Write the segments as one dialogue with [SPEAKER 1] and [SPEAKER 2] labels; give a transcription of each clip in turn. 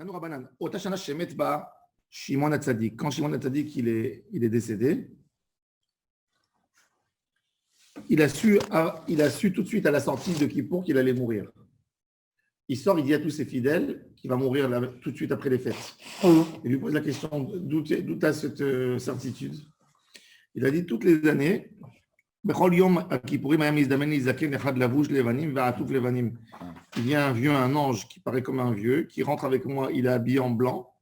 [SPEAKER 1] Tanu Rabbanan, Otashana Shemet Ba Shimon HaTzadik. Quand Shimon HaTzadik il est décédé, il a su tout de suite à la sortie de Kippour qu'il allait mourir. Il sort, il dit à tous ses fidèles qu'il va mourir là, tout de suite après les fêtes. Il lui pose la question, d'où tu as cette certitude? Il a dit toutes les années, il vient un vieux, un ange qui paraît comme un vieux, qui rentre avec moi, il est habillé en blanc,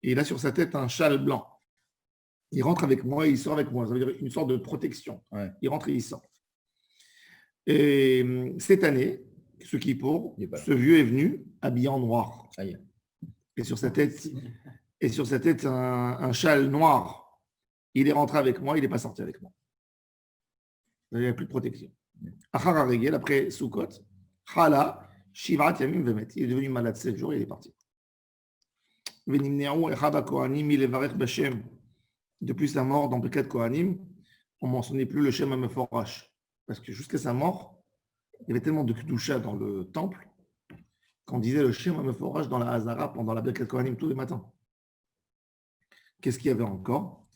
[SPEAKER 1] et il a sur sa tête un châle blanc. Il rentre avec moi et il sort avec moi. Ça veut dire une sorte de protection. Ouais. Il rentre et il sort. Et cette année, ce vieux est venu habillé en noir. Et sur sa tête, un châle noir. Il est rentré avec moi, il n'est pas sorti avec moi. Il n'y a plus de protection. Après Sukkot, Chala, Shivat Yamim Vemet. Il est devenu malade 7 jours et il est parti. Depuis sa mort dans Birkat Kohanim, on ne mentionnait plus le Shem HaMeforash. Parce que jusqu'à sa mort, il y avait tellement de Kedusha dans le temple qu'on disait le Shem HaMeforash dans la Hazara pendant la Birkat Kohanim tous les matins. Qu'est-ce qu'il y avait encore?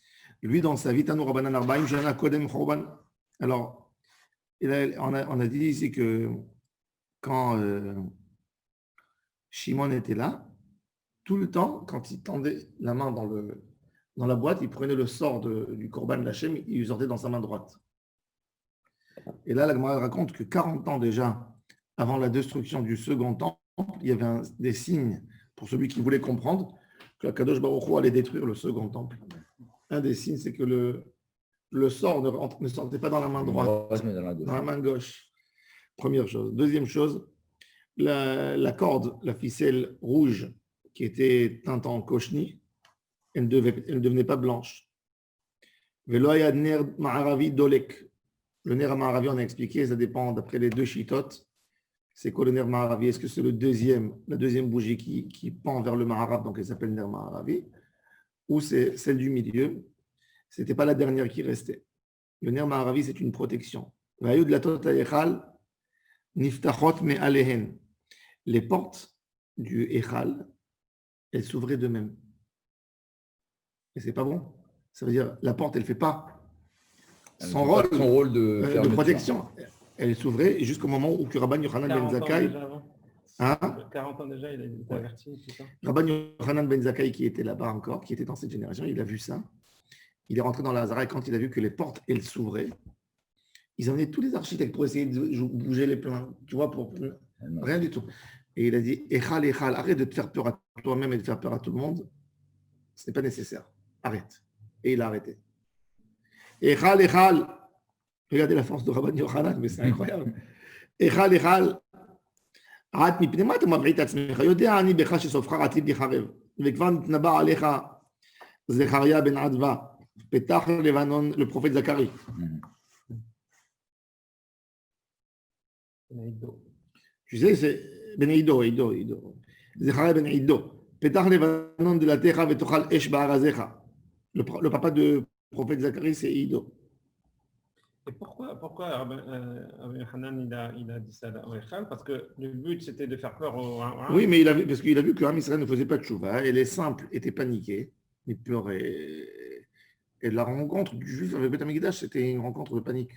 [SPEAKER 1] Lui, dans sa vie, Tanu Rabbanan Arbaim, Shana Kodem Chorban. Alors, on a dit ici que quand Shimon était là, tout le temps, quand il tendait la main dans la boîte, il prenait le sort du Korban Lachem, il le sortait dans sa main droite. Et là, la Gemara raconte que 40 ans déjà, avant la destruction du second temple, il y avait des signes pour celui qui voulait comprendre que Kadosh Baruch Hu allait détruire le second temple. Un des signes, c'est que le sort ne sortait pas dans la main droite, mais dans la main gauche. Première chose. Deuxième chose, la corde, la ficelle rouge qui était teinte en koshni, elle ne devenait pas blanche. Veloya ner ma'aravi dolek. Le ner ma'aravi, on a expliqué, ça dépend d'après les deux shitotes. C'est quoi le ner ma'aravi? Est-ce que c'est la deuxième bougie qui pend vers le ma'arav, donc elle s'appelle ner ma'aravi, ou c'est celle du milieu? Ce n'était pas la dernière qui restait. Le ner ma'aravi, c'est une protection. Vayud latot ha'echal niftachot me'alehen. Les portes du echal, elles s'ouvraient d'eux-mêmes. Et c'est pas bon. Ça veut dire la porte, elle ne fait pas son rôle de protection. Elle s'ouvrait jusqu'au moment où Rabban Yochanan ben Zakkai.
[SPEAKER 2] 40 ans déjà, il a été averti.
[SPEAKER 1] Rabban Yochanan ben Zakkai, qui était là-bas encore, qui était dans cette génération, il a vu ça. Il est rentré dans la Hazara et quand il a vu que les portes, elles s'ouvraient, ils amenaient tous les architectes pour essayer de bouger les plans. Tu vois, pour rien du tout. Et il a dit Echal, arrête de te faire peur à toi-même et de faire peur à tout le monde. Ce n'est pas nécessaire. Arrête. Et il a arrêté. Echal. Regardez la force de Rabban Yochanan, mais c'est incroyable. Echal. עד מפני מה אתה מבעית את עצמך? יודע אני בך שסופך עתיד לחרב, וכבר נתנבא עליך זכריה בן עדווה, פתח לבנון, le prophète Zacharie. Tu sais, c'est Ben Ido. Zechariah Ben Ido. Petach Levanon de la terre vetochal esh ba'arazecha. Le papa du prophète Zacharie, c'est Ido.
[SPEAKER 2] Et pourquoi Rabbi Hanan il a dit ça à parce que le but c'était de faire peur aux...
[SPEAKER 1] Oui, mais parce qu'il a vu que Ham Israël ne faisait pas de tchouva et les simples étaient paniqués, ils pleuraient. Et la rencontre du juif avec Beth Amikdash, c'était une rencontre de panique.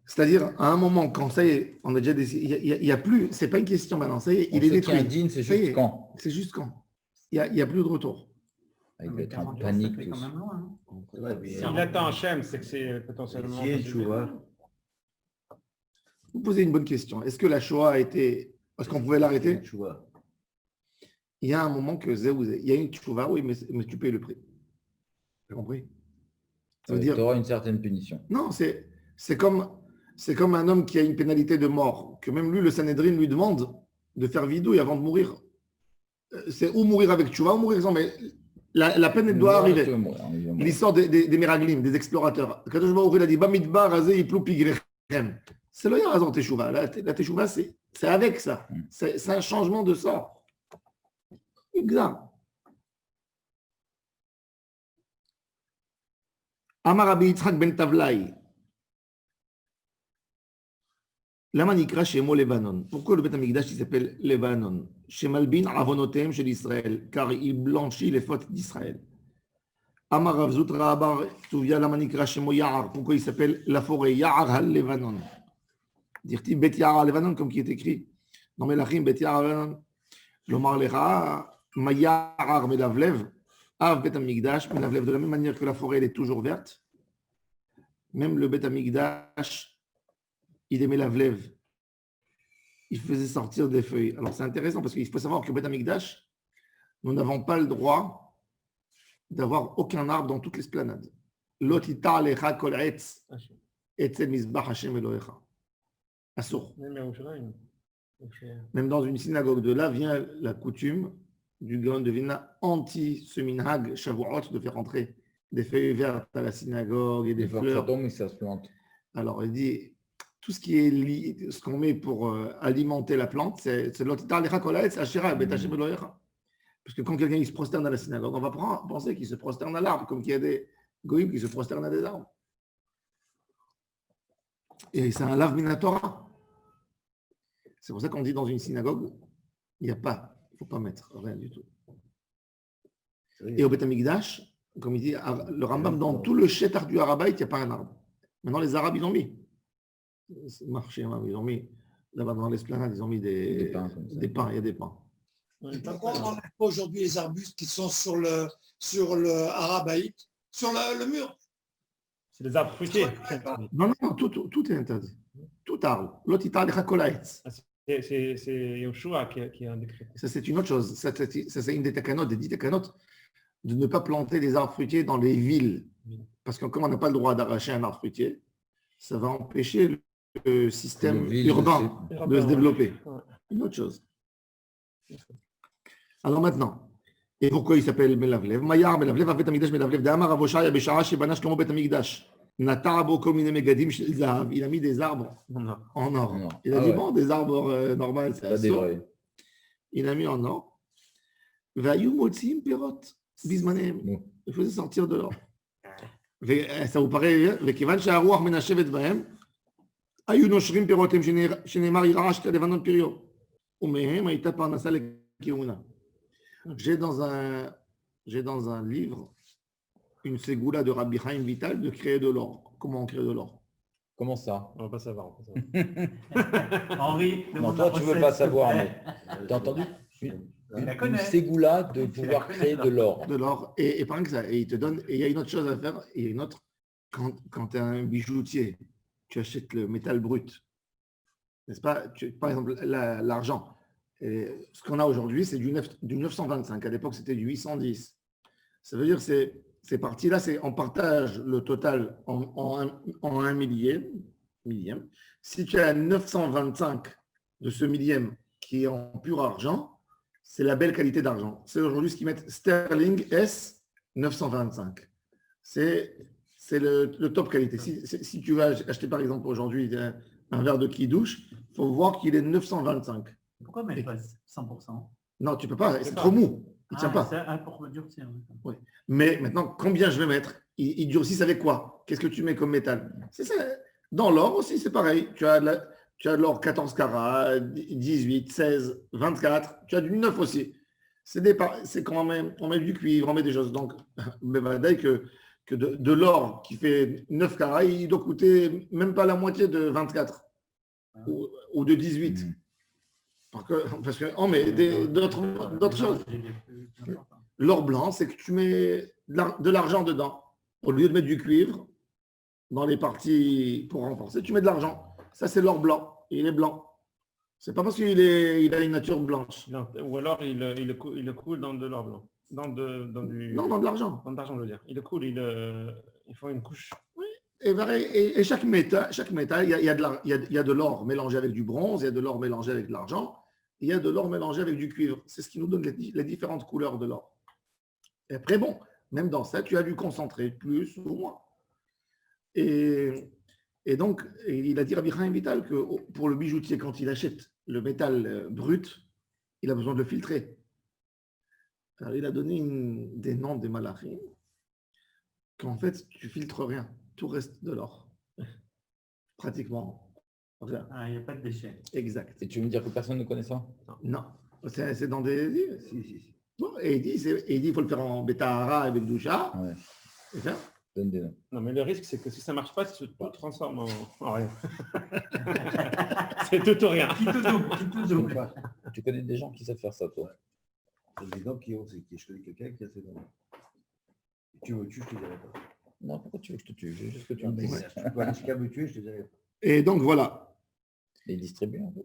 [SPEAKER 1] C'est-à-dire, à un moment, quand ça y est, on a déjà décidé, il n'y a plus, c'est pas une question maintenant, ça y est, il est détruit.
[SPEAKER 3] C'est juste quand?
[SPEAKER 1] C'est juste quand? Il n'y a plus de retour.
[SPEAKER 3] Il va être en panique.
[SPEAKER 2] Quand même loin, hein. S'il attend Hachem, c'est que c'est potentiellement...
[SPEAKER 1] Vous posez une bonne question. Est-ce que la Shoah a été... Est-ce qu'on pouvait l'arrêter? Il y a un moment que il y a une Shoah, oui, mais tu payes le prix. Tu as compris?
[SPEAKER 3] Ça veut dire... Tu auras une certaine punition.
[SPEAKER 1] Non, c'est comme un homme qui a une pénalité de mort, que même lui, le Sanhedrin lui demande de faire vidouille avant de mourir. C'est ou mourir avec Tchouva ou mourir sans... Mais la peine, elle doit arriver. L'histoire des Meraglim, des explorateurs. Kadosh Baruch Hu, il a dit Bamidbar, Azeh, Yiplou, Pigrechem. C'est le Yazan Teshuvah. La Teshuvah, c'est avec ça. C'est un changement de sort. Exact. Amar Rabbi Yitzhak ben Tavlai. Lama nikra shemo Lebanon. Pourquoi le Beth Amikdash il s'appelle Lebanon? Chez Malbin avonotem chez l'Israël, car il blanchit les fautes d'Israël. Amar Rav Zutra Abar Tuvia Lama nikra shemo Ya'ar. Pourquoi il s'appelle la forêt Ya'ar al Lebanon? Dire-t-il Bet Ya'ar al Lebanon comme qui est écrit dans Melachim Bet Ya'ar al Lebanon. Lomar lecha ma Ya'ar melavlev av Bet Amikdash melavlev. De la même manière que la forêt elle est toujours verte, même le Bet Amikdash il aimait la vlève, il faisait sortir des feuilles. Alors c'est intéressant parce qu'il faut savoir que Beth Amikdash, nous n'avons pas le droit d'avoir aucun arbre dans toute l'esplanade. Lotita alecha kol etz etzel mizbach Hashem Elohecha. Assour. Même dans une synagogue de là vient la coutume du Gaon de Vilna anti-seminhag Shavuot de faire entrer des feuilles vertes à la synagogue et des fleurs.
[SPEAKER 3] Ça tombe et ça se plante.
[SPEAKER 1] Alors il dit tout ce qui est ce qu'on met pour alimenter la plante, c'est l'otita alecha kol etz ashera bet Hashem Elohecha. Parce que quand quelqu'un il se prosterne à la synagogue, on va penser qu'il se prosterne à l'arbre, comme qu'il y a des goïms qui se prosternent à des arbres. Et c'est un lave minatora. C'est pour ça qu'on dit dans une synagogue, il n'y a pas, il ne faut pas mettre rien du tout. Et au Beth Amikdash, comme il dit, le Rambam, dans tout le Shetar du Harabait, il n'y a pas un arbre. Maintenant, les Arabes, ils ont mis. C'est marché, ils ont mis, là-bas dans l'esplanade, ils ont mis des pins, il y a des pins.
[SPEAKER 4] Pourquoi on n'enlève pas aujourd'hui les arbustes qui sont sur le Arabaït, sur le mur?
[SPEAKER 2] C'est les arbres fruitiers.
[SPEAKER 1] Non, tout est interdit. Tout arbre. L'otita alecha kol etz.
[SPEAKER 2] C'est Yoshua qui a un décret.
[SPEAKER 1] Ça, c'est une autre chose. Ça, c'est une des takanot, des 10 takanot, de ne pas planter des arbres fruitiers dans les villes. Parce que comme on n'a pas le droit d'arracher un arbre fruitier, ça va empêcher le système urbain de se développer. Une autre chose. Alors maintenant, et pourquoi il s'appelle Melavlev? Mayar Melavlev, Avet Amikdash Melavlev, D'Amar Avoshaya Beshara Shebana Shlomo Bet Amikdash. Natabo Komine Megadim Shel Zahav. Il a mis des arbres en or. Il a dit bon, des arbres normaux, c'est assez. Il a mis en or. Vayu Motzim Perot Bismanem. Il faisait sortir de l'or. Ça vous paraît? Vekivan Shaharuach Menashevet Bahem. Ayu Noshrim Perotem Shenemar Yirash Levanon Pirio. Umehem Aïta Parnasa Lekiuna. J'ai dans un livre une ségoula de Rabbi Chaim Vital de créer de l'or. Comment on crée de l'or?
[SPEAKER 3] Comment ça?
[SPEAKER 2] On va pas savoir.
[SPEAKER 5] Henri,
[SPEAKER 3] non, toi tu veux pas savoir, mais t'as entendu? Une ségoula de pouvoir créer de l'or.
[SPEAKER 1] De l'or. Et pas que ça. Et il te donne. Et il y a une autre chose à faire. Et une autre, quand tu es un bijoutier, tu achètes le métal brut. N'est-ce pas? Par exemple, l'argent. Et ce qu'on a aujourd'hui, c'est du 925. À l'époque, c'était du 810. Ça veut dire que ces parties-là, on partage le total en un millième. Si tu as 925 de ce millième qui est en pur argent, c'est la belle qualité d'argent. C'est aujourd'hui ce qu'ils mettent Sterling S 925. C'est le top qualité. Si tu vas acheter par exemple aujourd'hui un verre de Kidouche, il faut voir qu'il est 925.
[SPEAKER 5] Pourquoi mettre pas 100%?
[SPEAKER 1] Non, tu ne peux pas, c'est trop mou. Il ne tient pas.
[SPEAKER 5] C'est pour durcir.
[SPEAKER 1] Oui. Mais maintenant, combien je vais mettre? Il durcisse avec quoi? Qu'est-ce que tu mets comme métal? C'est ça. Dans l'or aussi, c'est pareil. Tu as de l'or 14 carats, 18, 16, 24. Tu as du 9 aussi. C'est quand on met du cuivre, on met des choses. Donc, que de l'or qui fait 9 carats, il doit coûter même pas la moitié de 24 ou de 18. Parce qu'on met d'autres choses. L'or blanc, c'est que tu mets de l'argent dedans. Au lieu de mettre du cuivre dans les parties pour renforcer, tu mets de l'argent. Ça, c'est l'or blanc. Il est blanc. C'est pas parce qu'il a une nature blanche.
[SPEAKER 2] Non, ou alors il le coule dans de l'or blanc. Non, dans
[SPEAKER 1] de l'argent.
[SPEAKER 2] Dans de l'argent, je veux dire. Il le coule, il faut une couche.
[SPEAKER 1] Oui. Et chaque métal, il y a de l'or mélangé avec du bronze, il y a de l'or mélangé avec de l'argent, il y a de l'or mélangé avec du cuivre. C'est ce qui nous donne les différentes couleurs de l'or. Et après, bon, même dans ça, tu as du concentré, plus ou moins. Et donc, il a dit Rabbi Chaim Vital que pour le bijoutier, quand il achète le métal brut, il a besoin de le filtrer. Alors, il a donné des noms des malachim qu'en fait, tu filtres rien. Tout reste de l'or. Pratiquement. Rien.
[SPEAKER 5] Ah, il n'y a pas de déchets.
[SPEAKER 1] Exact.
[SPEAKER 3] Et tu veux me dire que personne ne connaît ça?
[SPEAKER 1] Non. C'est dans des.
[SPEAKER 6] Si.
[SPEAKER 1] Bon, et il dit il faut le faire en Betahara avec Doucha.
[SPEAKER 3] Ouais.
[SPEAKER 1] Et ça.
[SPEAKER 3] Donne des noms.
[SPEAKER 2] Non, mais le risque, c'est que si ça ne marche pas, ça se transforme en rien. C'est tout ou rien.
[SPEAKER 5] Qui te double, qui te double.
[SPEAKER 3] Tu connais des gens qui savent faire ça, toi?
[SPEAKER 6] Il y a des gens qui ont, je connais quelqu'un qui a ses dents. Tu me tues, je te dirai pas.
[SPEAKER 3] Non, pourquoi tu veux que je te tue? Je veux juste que tu me dises.
[SPEAKER 6] Voilà, si tu me tuer, je te dirai pas.
[SPEAKER 1] Et donc voilà.
[SPEAKER 3] Les distribuer un peu.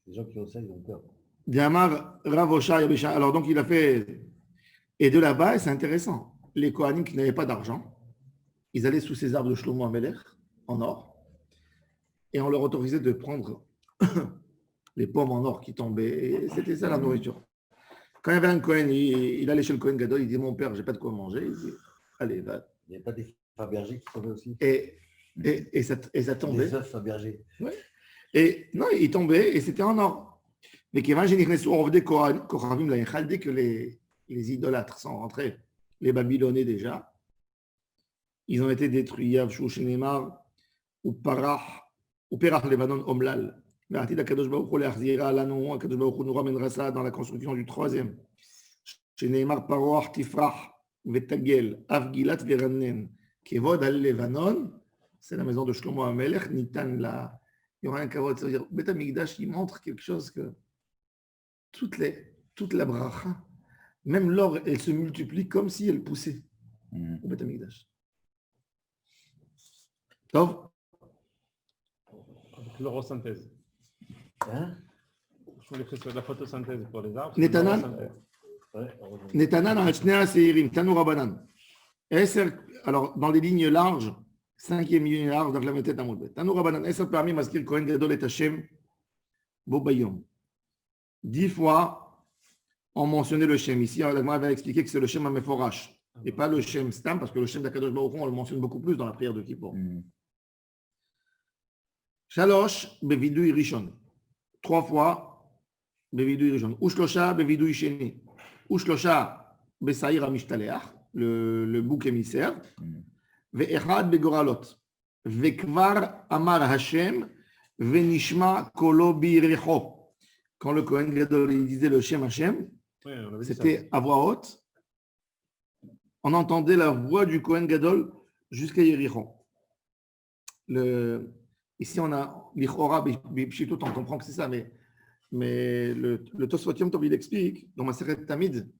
[SPEAKER 6] Les gens qui ont ça, ils ont peur.
[SPEAKER 1] Diamar Ravosha Yabesha. Alors donc il a fait. Et de là-bas, c'est intéressant. Les Kohanim qui n'avaient pas d'argent, ils allaient sous ces arbres de Shlomo Amelech en or, et on leur autorisait de prendre les pommes en or qui tombaient. Et c'était ça la nourriture. Quand il y avait un Kohen, il allait chez le Kohen Gadol, il dit mon père, j'ai pas de quoi manger. Il dit allez, va.
[SPEAKER 6] Il n'y a pas des Fabergé qui tombaient aussi.
[SPEAKER 1] Et ça tombait.
[SPEAKER 6] Des œufs Fabergé.
[SPEAKER 1] Et non, il tombait et c'était en or. Mais dès que les idolâtres sont rentrés, les Babylonais déjà, ils ont été détruits. Yavshu Shenemar, ou Parach, ou Perach Levanon Omlal. Dans la construction du troisième. Shenemar Paroach Tifrach, Vetagel, Avgilat Veranen, Kevod al Levanon, c'est la maison de Shlomo Amelech, Nitan la. Il y aura un kavod, ça veut dire, Beth Amikdash, il montre quelque chose que toute la bracha, même l'or, elle se multiplie comme si elle poussait au Beth Amikdash. Tov?
[SPEAKER 2] Avec l'orosynthèse.
[SPEAKER 6] Hein?
[SPEAKER 2] Je voulais que ce soit de la photosynthèse pour les arbres.
[SPEAKER 1] Netanan, Netanan, Hachnea Seirim, Tanu Rabanan. Alors, dans les lignes larges, 5e ligne large, donc la méthode à Moudbet. Tanu Rabanan, Eser parmi Maskil Kohen Gadol et Hashem, Bobayom. 10 fois, on mentionnait le Shem. Ici, la Gemara va expliquer que c'est le Shem Ameforash, et pas le Shem Stam, parce que le Shem d'Akadosh Baruch Hu, on le mentionne beaucoup plus dans la prière de Kippour. Shalosh, Bevidui Rishon. 3 fois, Bevidui Rishon. Ushlosha, Bevidui Sheni. Ushlosha, Besaïr Amishtaleach, le bouc émissaire. Ve'echad Begoralot. Ve'kvar Amar Hashem, Ve'nishma Kolo Birecho. Quand le Kohen Gadol il disait le Shem Hashem, c'était à voix haute. On entendait la voix du Kohen Gadol jusqu'à Yericho. Ici, on a l'Ichora, Bipshito, on comprend que c'est ça, mais le Tosfot Yom Tov, il explique dans Maseret Tamid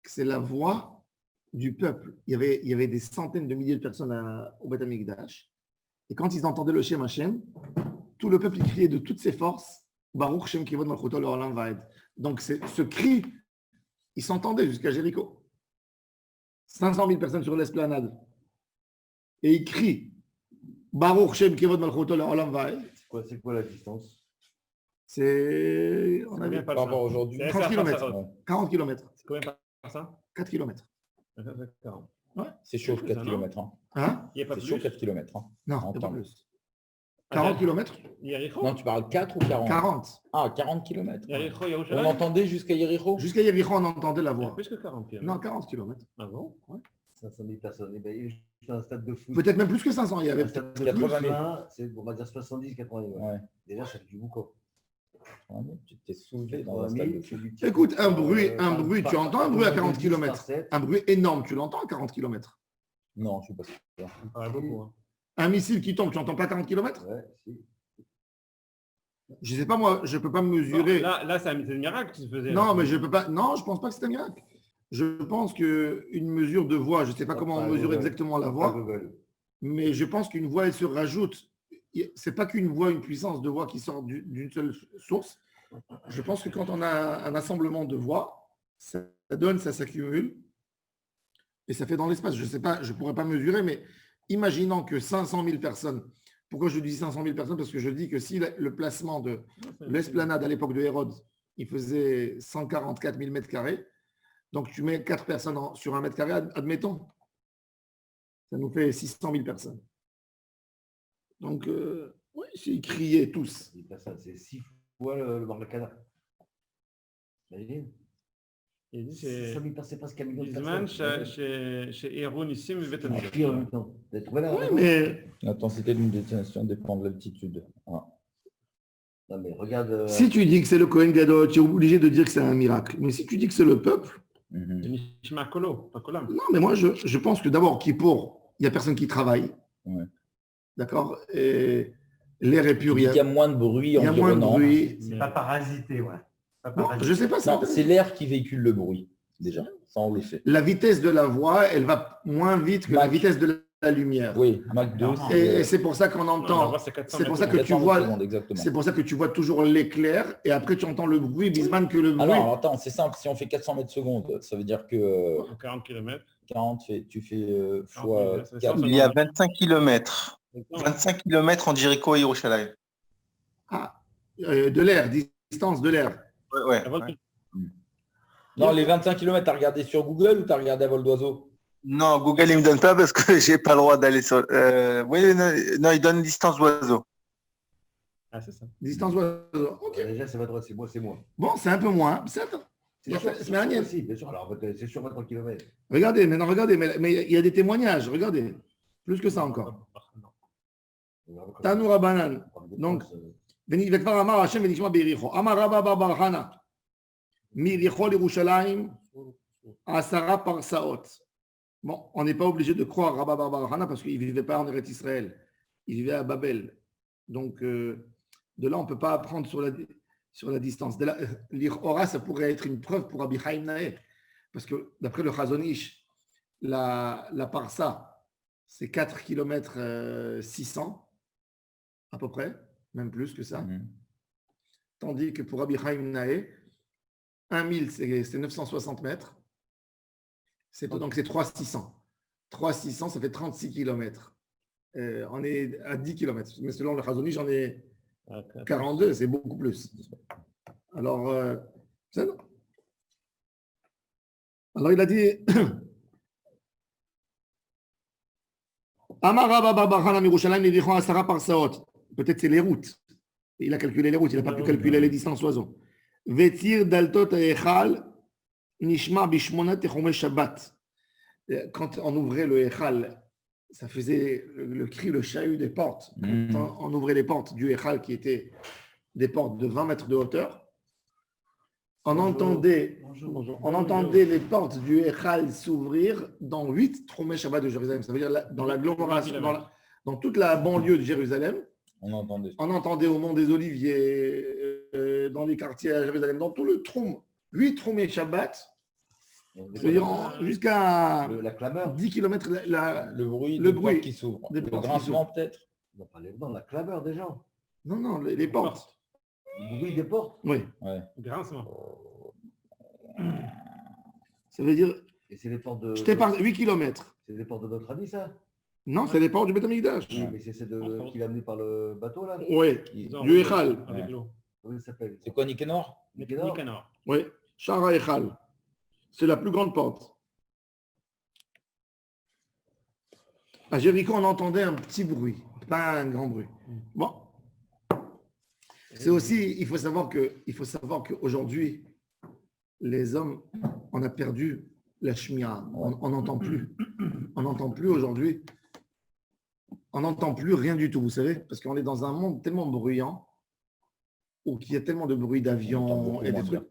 [SPEAKER 1] que c'est la voix du peuple. Il y avait des centaines de milliers de personnes au Beth Amikdash. Et quand ils entendaient le Shem Hashem, tout le peuple criait de toutes ses forces Baruch Shem Kivod Malchuto Le'olam Va'ed. Donc ce cri, il s'entendait jusqu'à Jéricho. 500 000 personnes sur l'esplanade. Et il crie Baruch Shem Kivod Malchuto Le'olam Va'ed.
[SPEAKER 6] C'est quoi la distance?
[SPEAKER 1] On avait
[SPEAKER 3] Par rapport à aujourd'hui.
[SPEAKER 1] 30 km. 40 km.
[SPEAKER 2] C'est combien par ça?
[SPEAKER 1] 4 km.
[SPEAKER 3] C'est chaud 4 km.
[SPEAKER 1] Hein?
[SPEAKER 2] Il n'y a pas
[SPEAKER 3] C'est
[SPEAKER 2] plus.
[SPEAKER 3] chaud 4 km.
[SPEAKER 1] Non,
[SPEAKER 3] En
[SPEAKER 1] c'est pas
[SPEAKER 3] temps.
[SPEAKER 1] plus. 40 km?
[SPEAKER 2] Yericho?
[SPEAKER 3] Non, tu parles 4 ou 40?
[SPEAKER 1] 40.
[SPEAKER 3] Ah, 40 km.
[SPEAKER 2] Yericho,
[SPEAKER 3] On
[SPEAKER 2] Yerushalayim?
[SPEAKER 3] entendait jusqu'à Yericho?
[SPEAKER 1] Jusqu'à Yericho, on entendait la
[SPEAKER 2] Il y a
[SPEAKER 1] voix.
[SPEAKER 2] plus que 40 km.
[SPEAKER 1] Non, 40 km.
[SPEAKER 2] Ah bon?
[SPEAKER 6] 500 000 personnes. Eh ben, c'est un stade de foot.
[SPEAKER 1] Peut-être même plus que 500. Il y avait
[SPEAKER 6] Un stade de
[SPEAKER 3] 80
[SPEAKER 6] foot,
[SPEAKER 3] 000.
[SPEAKER 6] là, on va dire 70, 80 000.
[SPEAKER 3] Ouais.
[SPEAKER 6] Déjà, ça fait du boucan.
[SPEAKER 3] Tu t'es soulevé dans
[SPEAKER 6] 80
[SPEAKER 3] un
[SPEAKER 6] 000,
[SPEAKER 3] stade de
[SPEAKER 6] c'est
[SPEAKER 3] foot.
[SPEAKER 6] du petit-
[SPEAKER 1] Écoute, un bruit, tu entends un bruit à 40
[SPEAKER 6] par
[SPEAKER 1] km.
[SPEAKER 6] 7.
[SPEAKER 1] Un bruit énorme, tu l'entends à 40 km.
[SPEAKER 3] Non, je suis pas sûr.
[SPEAKER 2] Ah, beaucoup. Hein.
[SPEAKER 1] Un missile qui tombe, tu n'entends pas à 40 km?
[SPEAKER 6] Ouais, si.
[SPEAKER 1] Je ne sais pas, moi, je ne peux pas mesurer.
[SPEAKER 2] Là, c'est un miracle qui se faisait.
[SPEAKER 1] Non,
[SPEAKER 2] là.
[SPEAKER 1] mais je peux pas. Non, je ne pense pas que c'est un miracle. Je pense qu'une mesure de voix, je ne sais pas comment on mesure exactement la voix, mais je pense qu'une voix, elle se rajoute. C'est pas qu'une voix, une puissance de voix qui sort d'une seule source. Je pense que quand on a un assemblement de voix, ça donne, ça s'accumule et ça fait dans l'espace. Je ne sais pas, je ne pourrais pas mesurer, mais imaginons que 500 000 personnes. Pourquoi je dis 500 000 personnes? Parce que je dis que si le placement de l'esplanade à l'époque de Hérode, il faisait 144 000 mètres carrés, donc tu mets 4 personnes sur un mètre carré, admettons, ça nous fait 600 000 personnes. Donc, oui, s'ils criaient tous.
[SPEAKER 6] C'est 6 fois le Marlakana. Imagine.
[SPEAKER 2] Il dit
[SPEAKER 6] Ça lui passait presque un million de
[SPEAKER 2] Bizman
[SPEAKER 6] personnes.
[SPEAKER 2] chez Héron ici, mais
[SPEAKER 6] C'est marqué en même temps. T'as trouvé la
[SPEAKER 1] Oui,
[SPEAKER 6] réponse?
[SPEAKER 1] mais
[SPEAKER 3] L'intensité d'une détonation dépend de l'altitude. Ah.
[SPEAKER 6] Non, mais regarde.
[SPEAKER 1] si tu dis que c'est le Kohen Gadol, tu es obligé de dire que c'est un miracle. Mais si tu dis que c'est le peuple,
[SPEAKER 2] Nishma Kolo, pas Kolam.
[SPEAKER 1] non, mais moi, je pense que d'abord, Kippour, il n'y a personne qui travaille.
[SPEAKER 3] Ouais.
[SPEAKER 1] D'accord? Et l'air est
[SPEAKER 3] Tu
[SPEAKER 1] pur.
[SPEAKER 3] dis qu'il y a moins de bruit
[SPEAKER 1] Il y a moins de
[SPEAKER 3] environnant.
[SPEAKER 1] bruit.
[SPEAKER 5] C'est pas parasité, ouais. Pas
[SPEAKER 1] Bon,
[SPEAKER 5] parasité.
[SPEAKER 1] je ne sais pas.
[SPEAKER 3] Non, c'est l'air qui véhicule le bruit, déjà. Ça, on le fait.
[SPEAKER 1] La vitesse de la voix, elle va moins vite que la
[SPEAKER 3] Mach.
[SPEAKER 1] vitesse de la lumière.
[SPEAKER 3] Oui, Mach 2,
[SPEAKER 1] Et c'est pour ça qu'on entend. C'est pour ça que tu vois.
[SPEAKER 3] exactement.
[SPEAKER 1] C'est pour ça que tu vois toujours l'éclair et après tu entends le bruit, Bisman, que le bruit.
[SPEAKER 3] Alors, attends, c'est simple. Si on fait 400 mètres secondes, ça veut dire que
[SPEAKER 2] 40 km.
[SPEAKER 3] 40, tu fais fois
[SPEAKER 2] c'est
[SPEAKER 3] 4.
[SPEAKER 7] Il y a 25 km. 25 km en Jéricho et Yerushalayim.
[SPEAKER 1] Ah, de l'air, distance de l'air.
[SPEAKER 7] Ouais.
[SPEAKER 3] Non, les 25 km, tu as regardé sur Google ou tu as regardé à vol d'oiseau?
[SPEAKER 7] Non, Google, il ne me donne pas parce que j'ai pas le droit d'aller sur. Oui, non, il donne distance d'oiseau.
[SPEAKER 2] Ah, c'est ça.
[SPEAKER 1] Distance oiseau. Ok.
[SPEAKER 6] Déjà, c'est pas toi, c'est moi, c'est moi.
[SPEAKER 1] Bon, c'est un peu moins. C'est un peu-
[SPEAKER 6] C'est
[SPEAKER 1] Bon,
[SPEAKER 6] sûr,
[SPEAKER 1] c'est
[SPEAKER 6] c'est
[SPEAKER 1] Marianne.
[SPEAKER 6] sûr aussi, bien sûr. Alors, c'est sûr 23 km.
[SPEAKER 1] Regardez, maintenant, regardez, mais il y a des témoignages, regardez. Plus que ça encore. Tanoura Banan. Donc, Veni Vekvar Amar Hashem Venishma Beiricho. Amar Rabba Bar Hana. Miricho l'Irushalayim. Asara Parsaot. Bon, on n'est pas obligé de croire Rabba Bar Hana parce qu'il ne vivait pas en Eretz Israël. Il vivait à Babel. Donc, de là, on ne peut pas apprendre sur la distance. L'Ira, ça pourrait être une preuve pour Rabbi Chaim Naeh. Parce que d'après le Chazon Ish, la Parsa, c'est 4 km 600 à peu près, même plus que ça. Tandis que pour Rabbi Chaim Naeh, 1000, c'est 960 mètres. Donc c'est 3600. 3600, ça fait 36 km. On est à 10 km. Mais selon le Chazon Ish, j'en ai 42, c'est beaucoup plus. Alors, il a dit peut-être c'est les routes. Il a calculé les routes, il n'a pas pu calculer les distances oiseaux. Vetir daltot echal nishma bishmonat techomé shabbat. Quand on ouvrait le echal, ça faisait le cri, le chahut des portes. Quand on ouvrait les portes du echal, qui étaient des portes de 20 mètres de hauteur, on entendait les portes du echal s'ouvrir dans 8 Tromé Shabbat de Jérusalem. Ça veut dire dans l'agglomération, dans toute la banlieue de Jérusalem. On entendait au Mont des Oliviers, dans les quartiers à Jérusalem, dans tout le Troum, 8 Tromé Shabbat. C'est-à-dire jusqu'à
[SPEAKER 6] la clameur.
[SPEAKER 1] 10 km.
[SPEAKER 3] Le bruit qui s'ouvre.
[SPEAKER 1] Le
[SPEAKER 3] grincement peut-être.
[SPEAKER 6] Non, la clameur des gens.
[SPEAKER 1] Non, les portes.
[SPEAKER 6] Le bruit des portes.
[SPEAKER 1] Oui.
[SPEAKER 3] Ouais.
[SPEAKER 2] Grincement.
[SPEAKER 1] Ça veut dire.
[SPEAKER 6] Et c'est les portes de.
[SPEAKER 1] Je t'ai parlé 8 km.
[SPEAKER 6] C'est les portes de notre ami, ça?
[SPEAKER 1] Non, c'est les portes du Beth Amikdash.
[SPEAKER 6] Oui, mais c'est celle qu'il a amené par le bateau, là?
[SPEAKER 1] Oui, du Echal.
[SPEAKER 2] Avec l'eau.
[SPEAKER 6] Comment il s'appelle?
[SPEAKER 3] C'est quoi, Nicanor?
[SPEAKER 2] Nicanor.
[SPEAKER 1] Oui, Shara Echal. C'est la plus grande porte. À Jéricho, on entendait un petit bruit, pas un grand bruit. Bon. C'est aussi, il faut savoir qu'aujourd'hui, les hommes, on a perdu la shmira. On n'entend plus. On n'entend plus aujourd'hui. On n'entend plus rien du tout, vous savez, parce qu'on est dans un monde tellement bruyant, où il y a tellement de bruit d'avions et des trucs.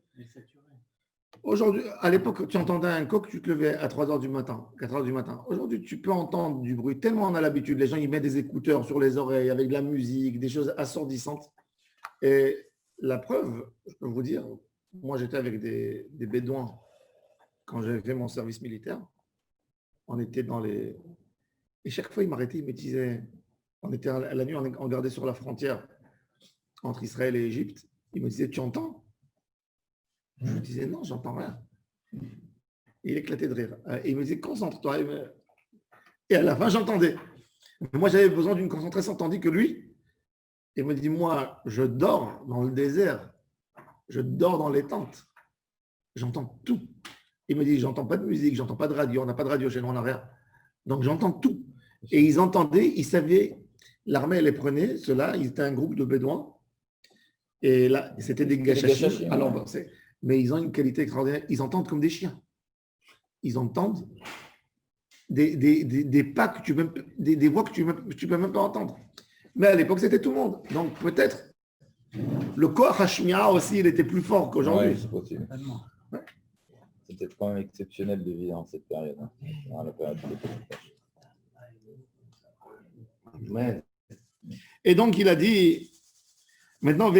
[SPEAKER 1] Aujourd'hui, à l'époque, tu entendais un coq, tu te levais à 3 h du matin, 4 h du matin. Aujourd'hui, tu peux entendre du bruit, tellement on a l'habitude. Les gens, ils mettent des écouteurs sur les oreilles avec de la musique, des choses assourdissantes. Et la preuve, je peux vous dire, moi j'étais avec des bédouins quand j'avais fait mon service militaire. On était dans les... Et chaque fois, ils m'arrêtaient, ils me disaient, on était à la nuit, on gardait sur la frontière entre Israël et Égypte. Ils me disaient, tu entends? Je me disais, non, j'entends rien. Et il éclatait de rire. Et il me disait, concentre-toi. Et à la fin, j'entendais. Mais moi, j'avais besoin d'une concentration, tandis que lui, il me dit, moi, je dors dans le désert. Je dors dans les tentes. J'entends tout. Il me dit, j'entends pas de musique, j'entends pas de radio. On n'a pas de radio chez nous, on n'a rien. Donc, j'entends tout. Et ils entendaient, ils savaient, l'armée, elle les prenait, ceux-là, ils étaient un groupe de bédouins. Et là, c'était des gachachis. Alors, mais ils ont une qualité extraordinaire. Ils entendent comme des chiens. Ils entendent des pas que tu peux, des voix que tu peux même pas entendre. Mais à l'époque, c'était tout le monde. Donc peut-être le Koach Hashmiya aussi, il était plus fort qu'aujourd'hui.
[SPEAKER 3] Ouais, c'est possible. C'est peut-être quand même exceptionnel de vivre en cette période. Hein. Dans la période de
[SPEAKER 6] Ouais.
[SPEAKER 1] Et donc il a dit maintenant,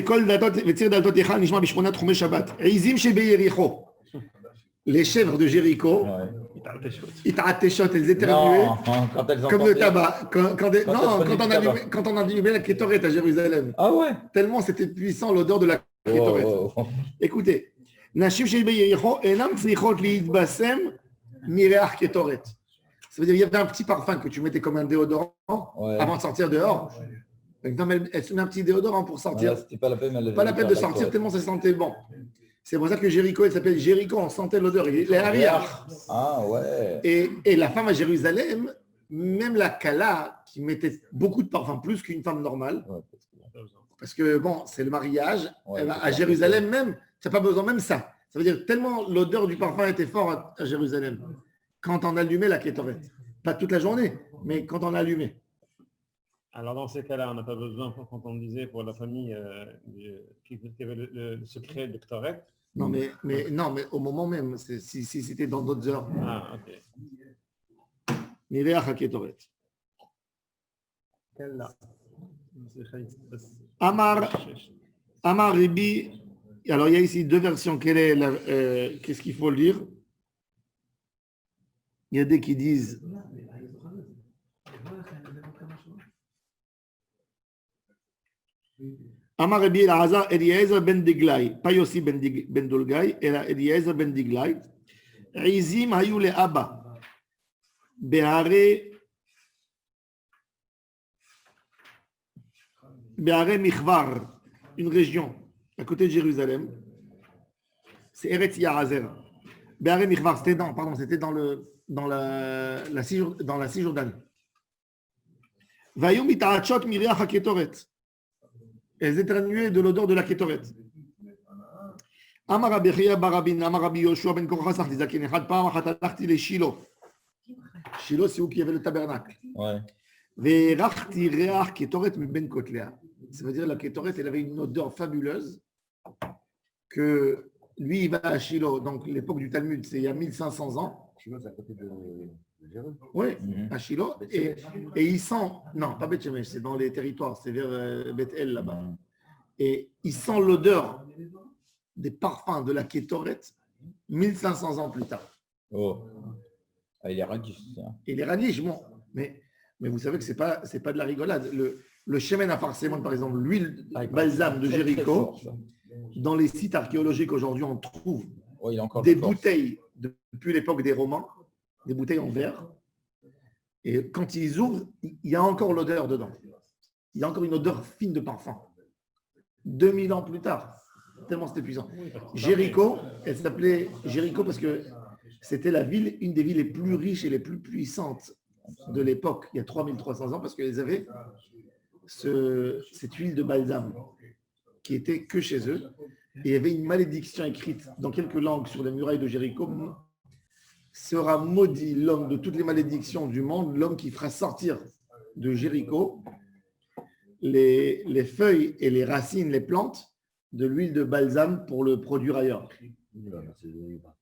[SPEAKER 1] les chèvres de Jéricho,
[SPEAKER 3] ouais.
[SPEAKER 1] elles éternuaient
[SPEAKER 3] Non, quand elles
[SPEAKER 1] comme
[SPEAKER 3] entendent
[SPEAKER 1] le
[SPEAKER 3] bien.
[SPEAKER 1] tabac. Quand on allumait la kétoret à Jérusalem,
[SPEAKER 3] Ah ouais.
[SPEAKER 1] tellement c'était puissant l'odeur de la kétoret.
[SPEAKER 3] Oh.
[SPEAKER 1] Écoutez, Nashim Shel Beyericho, Enam Tzrichot Liitbasem Mireach Ketoret. Ça veut dire qu'il y avait un petit parfum que tu mettais comme un déodorant
[SPEAKER 3] Ouais.
[SPEAKER 1] avant de sortir dehors. Donc, elle se met un petit déodorant pour sortir.
[SPEAKER 3] Ouais, c'était pas la peine,
[SPEAKER 1] Pas la peine de sortir tellement ça sentait bon. C'est pour ça que Jéricho, elle s'appelle Jéricho, on sentait l'odeur. Il est arrière.
[SPEAKER 3] Ah ouais.
[SPEAKER 1] Et la femme à Jérusalem, même la Kala, qui mettait beaucoup de parfum, plus qu'une femme normale,
[SPEAKER 3] Ouais,
[SPEAKER 1] parce que bon, c'est le mariage,
[SPEAKER 3] Ouais,
[SPEAKER 1] elle va
[SPEAKER 3] c'est
[SPEAKER 1] à
[SPEAKER 3] ça.
[SPEAKER 1] Jérusalem même, tu n'as pas besoin même ça. Ça veut dire tellement l'odeur du parfum était forte à Jérusalem. Quand on allumait la kétoret. Pas toute la journée, mais quand on allumait.
[SPEAKER 2] Alors dans ces cas-là, on n'a pas besoin, quand on disait pour la famille qui avait le secret de Ktoret.
[SPEAKER 1] Non, mais au moment même, si c'était dans d'autres heures.
[SPEAKER 2] Ah, ok.
[SPEAKER 1] Mireach HaKetoret.
[SPEAKER 2] Quelle-là
[SPEAKER 1] Amar Ribi. Alors, il y a ici deux versions. Qu'est-ce qu'il faut lire? Il y a des qui disent. Amar Rabbi Elazar Eliezer ben Diglai, pas Yossi ben Dolgai, Eliezer ben Diglai. Izim hayu le Abba. Behare Michvar, une région à côté de Jérusalem. C'est Eretz Yahazer. Behare Michvar, c'était dans la Cisjordanie. Vayum ita'achot miriach haketoret. Elles éternuaient de l'odeur de la kétoret. Amar Rabbi Chia bar Rabbi Amar Rabbi Yoshua ben Korcha sachti zaken echad pa'am achat halachti le Shilo. Shilo, c'est où qu'il y avait le tabernacle.
[SPEAKER 3] Ouais.
[SPEAKER 1] Ve'erachti reach kétoret mi ben kotlea. Ça veut dire la kétoret, elle avait une odeur fabuleuse que lui, il va à Shilo, donc l'époque du Talmud, c'est il y a 1500 ans.
[SPEAKER 6] Shiloh, c'est à côté de Jérusalem.
[SPEAKER 1] Oui,
[SPEAKER 3] Mhm.
[SPEAKER 1] à Shilo. Et il sent, non, pas Beth Shemesh, c'est dans les territoires, c'est vers Beth El là-bas. Et il sent l'odeur des parfums de la Kétoret 1500 ans plus tard.
[SPEAKER 3] Oh. Ah, il est radieux.
[SPEAKER 1] Et les radiches, bon, mais vous savez que c'est pas de la rigolade. Le Shemen à Farsemon, par exemple, l'huile balsam de Jéricho, dans les sites archéologiques aujourd'hui, on trouve
[SPEAKER 3] Ouais, il a encore
[SPEAKER 1] des
[SPEAKER 3] de la force.
[SPEAKER 1] bouteilles depuis l'époque des Romains, des bouteilles en verre. Et quand ils ouvrent, il y a encore l'odeur dedans. Il y a encore une odeur fine de parfum. 2000 ans plus tard, tellement c'était puissant. Jéricho, elle s'appelait Jéricho parce que c'était une des villes les plus riches et les plus puissantes de l'époque, il y a 3300 ans, parce qu'elles avaient cette huile de balsam qui était que chez eux. Et il y avait une malédiction écrite dans quelques langues sur les murailles de Jéricho. Sera maudit l'homme de toutes les malédictions du monde, l'homme qui fera sortir de Jéricho les feuilles et les racines, les plantes de l'huile de balsam pour le produire ailleurs.
[SPEAKER 6] C'est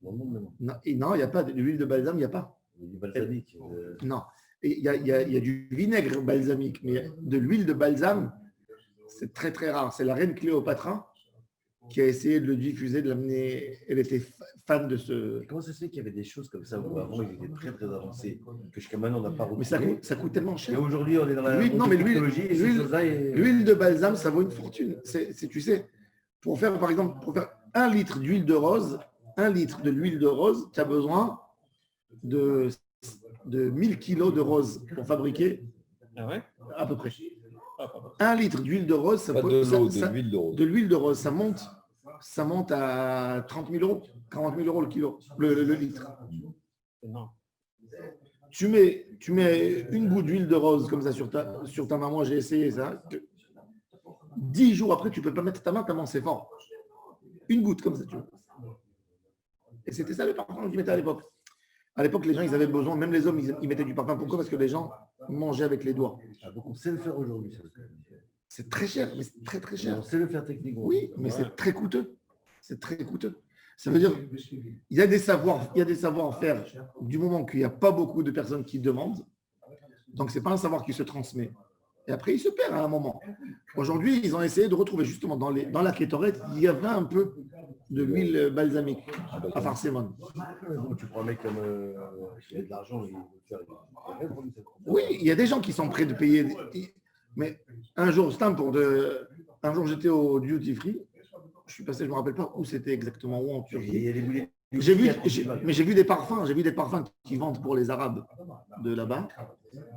[SPEAKER 6] dans le monde maintenant.
[SPEAKER 1] Non, il n'y a pas d'huile de balsam, il n'y a pas.
[SPEAKER 6] Du balsamique.
[SPEAKER 1] Non, il y a du vinaigre balsamique, mais de l'huile de balsam, c'est très très rare. C'est la reine Cléopâtre qui a essayé de le diffuser, de l'amener. Elle était fan de ce.
[SPEAKER 6] Comment ça se fait qu'il y avait des choses comme ça où avant ils étaient très très avancés, que jusqu'à maintenant on n'a pas
[SPEAKER 1] Mais
[SPEAKER 6] retrouvé.
[SPEAKER 1] ça coûte tellement
[SPEAKER 6] Et
[SPEAKER 1] cher.
[SPEAKER 6] aujourd'hui on est dans la technologie et ces choses-là.
[SPEAKER 1] L'huile de balsam, ça vaut une fortune. Tu sais, pour faire par exemple, pour faire 1 litre d'huile de rose, 1 litre de l'huile de rose, tu as besoin de 1000 kilos de rose pour fabriquer
[SPEAKER 2] Ah ouais?
[SPEAKER 1] à peu près. 1 litre d'huile de rose, ça
[SPEAKER 3] Pas
[SPEAKER 1] peut-
[SPEAKER 3] de
[SPEAKER 1] ça-
[SPEAKER 3] l'eau,
[SPEAKER 1] ça-
[SPEAKER 3] de l'huile de rose.
[SPEAKER 1] de l'huile de rose, ça monte à 30 000 euros, 40 000 euros le kilo, le litre.
[SPEAKER 2] Non.
[SPEAKER 1] Tu mets une goutte d'huile de rose comme ça sur ta main. Moi, j'ai essayé ça. 10 jours après, tu ne peux pas mettre ta main tellement c'est fort. Une goutte, comme ça, tu vois. Et c'était ça le parfum qu'ils mettaient à l'époque. À l'époque, les gens, ils avaient besoin, même les hommes, ils mettaient du parfum. Pourquoi? Parce que les gens mangeaient avec les doigts.
[SPEAKER 6] Ah, donc on sait le faire aujourd'hui. Ça.
[SPEAKER 1] C'est très cher, mais c'est très, très cher.
[SPEAKER 6] On sait le faire techniquement.
[SPEAKER 1] Oui, mais c'est très coûteux. C'est très coûteux. Ça veut dire, il y a des savoir-faire du moment qu'il n'y a pas beaucoup de personnes qui demandent. Donc, ce n'est pas un savoir qui se transmet. Et après, il se perd à un moment. Aujourd'hui, ils ont essayé de retrouver justement dans la kétorette, il y avait un peu de l'huile balsamique à Farsémon.
[SPEAKER 6] Donc, tu prends un mec comme qui a de l'argent, il veut faire.
[SPEAKER 1] Oui, il y a des gens qui sont prêts de payer. Mais un jour, j'étais au duty free. Je suis passé, je ne me rappelle pas où c'était exactement, où en Turquie. J'ai vu des parfums qui vendent pour les Arabes de là-bas.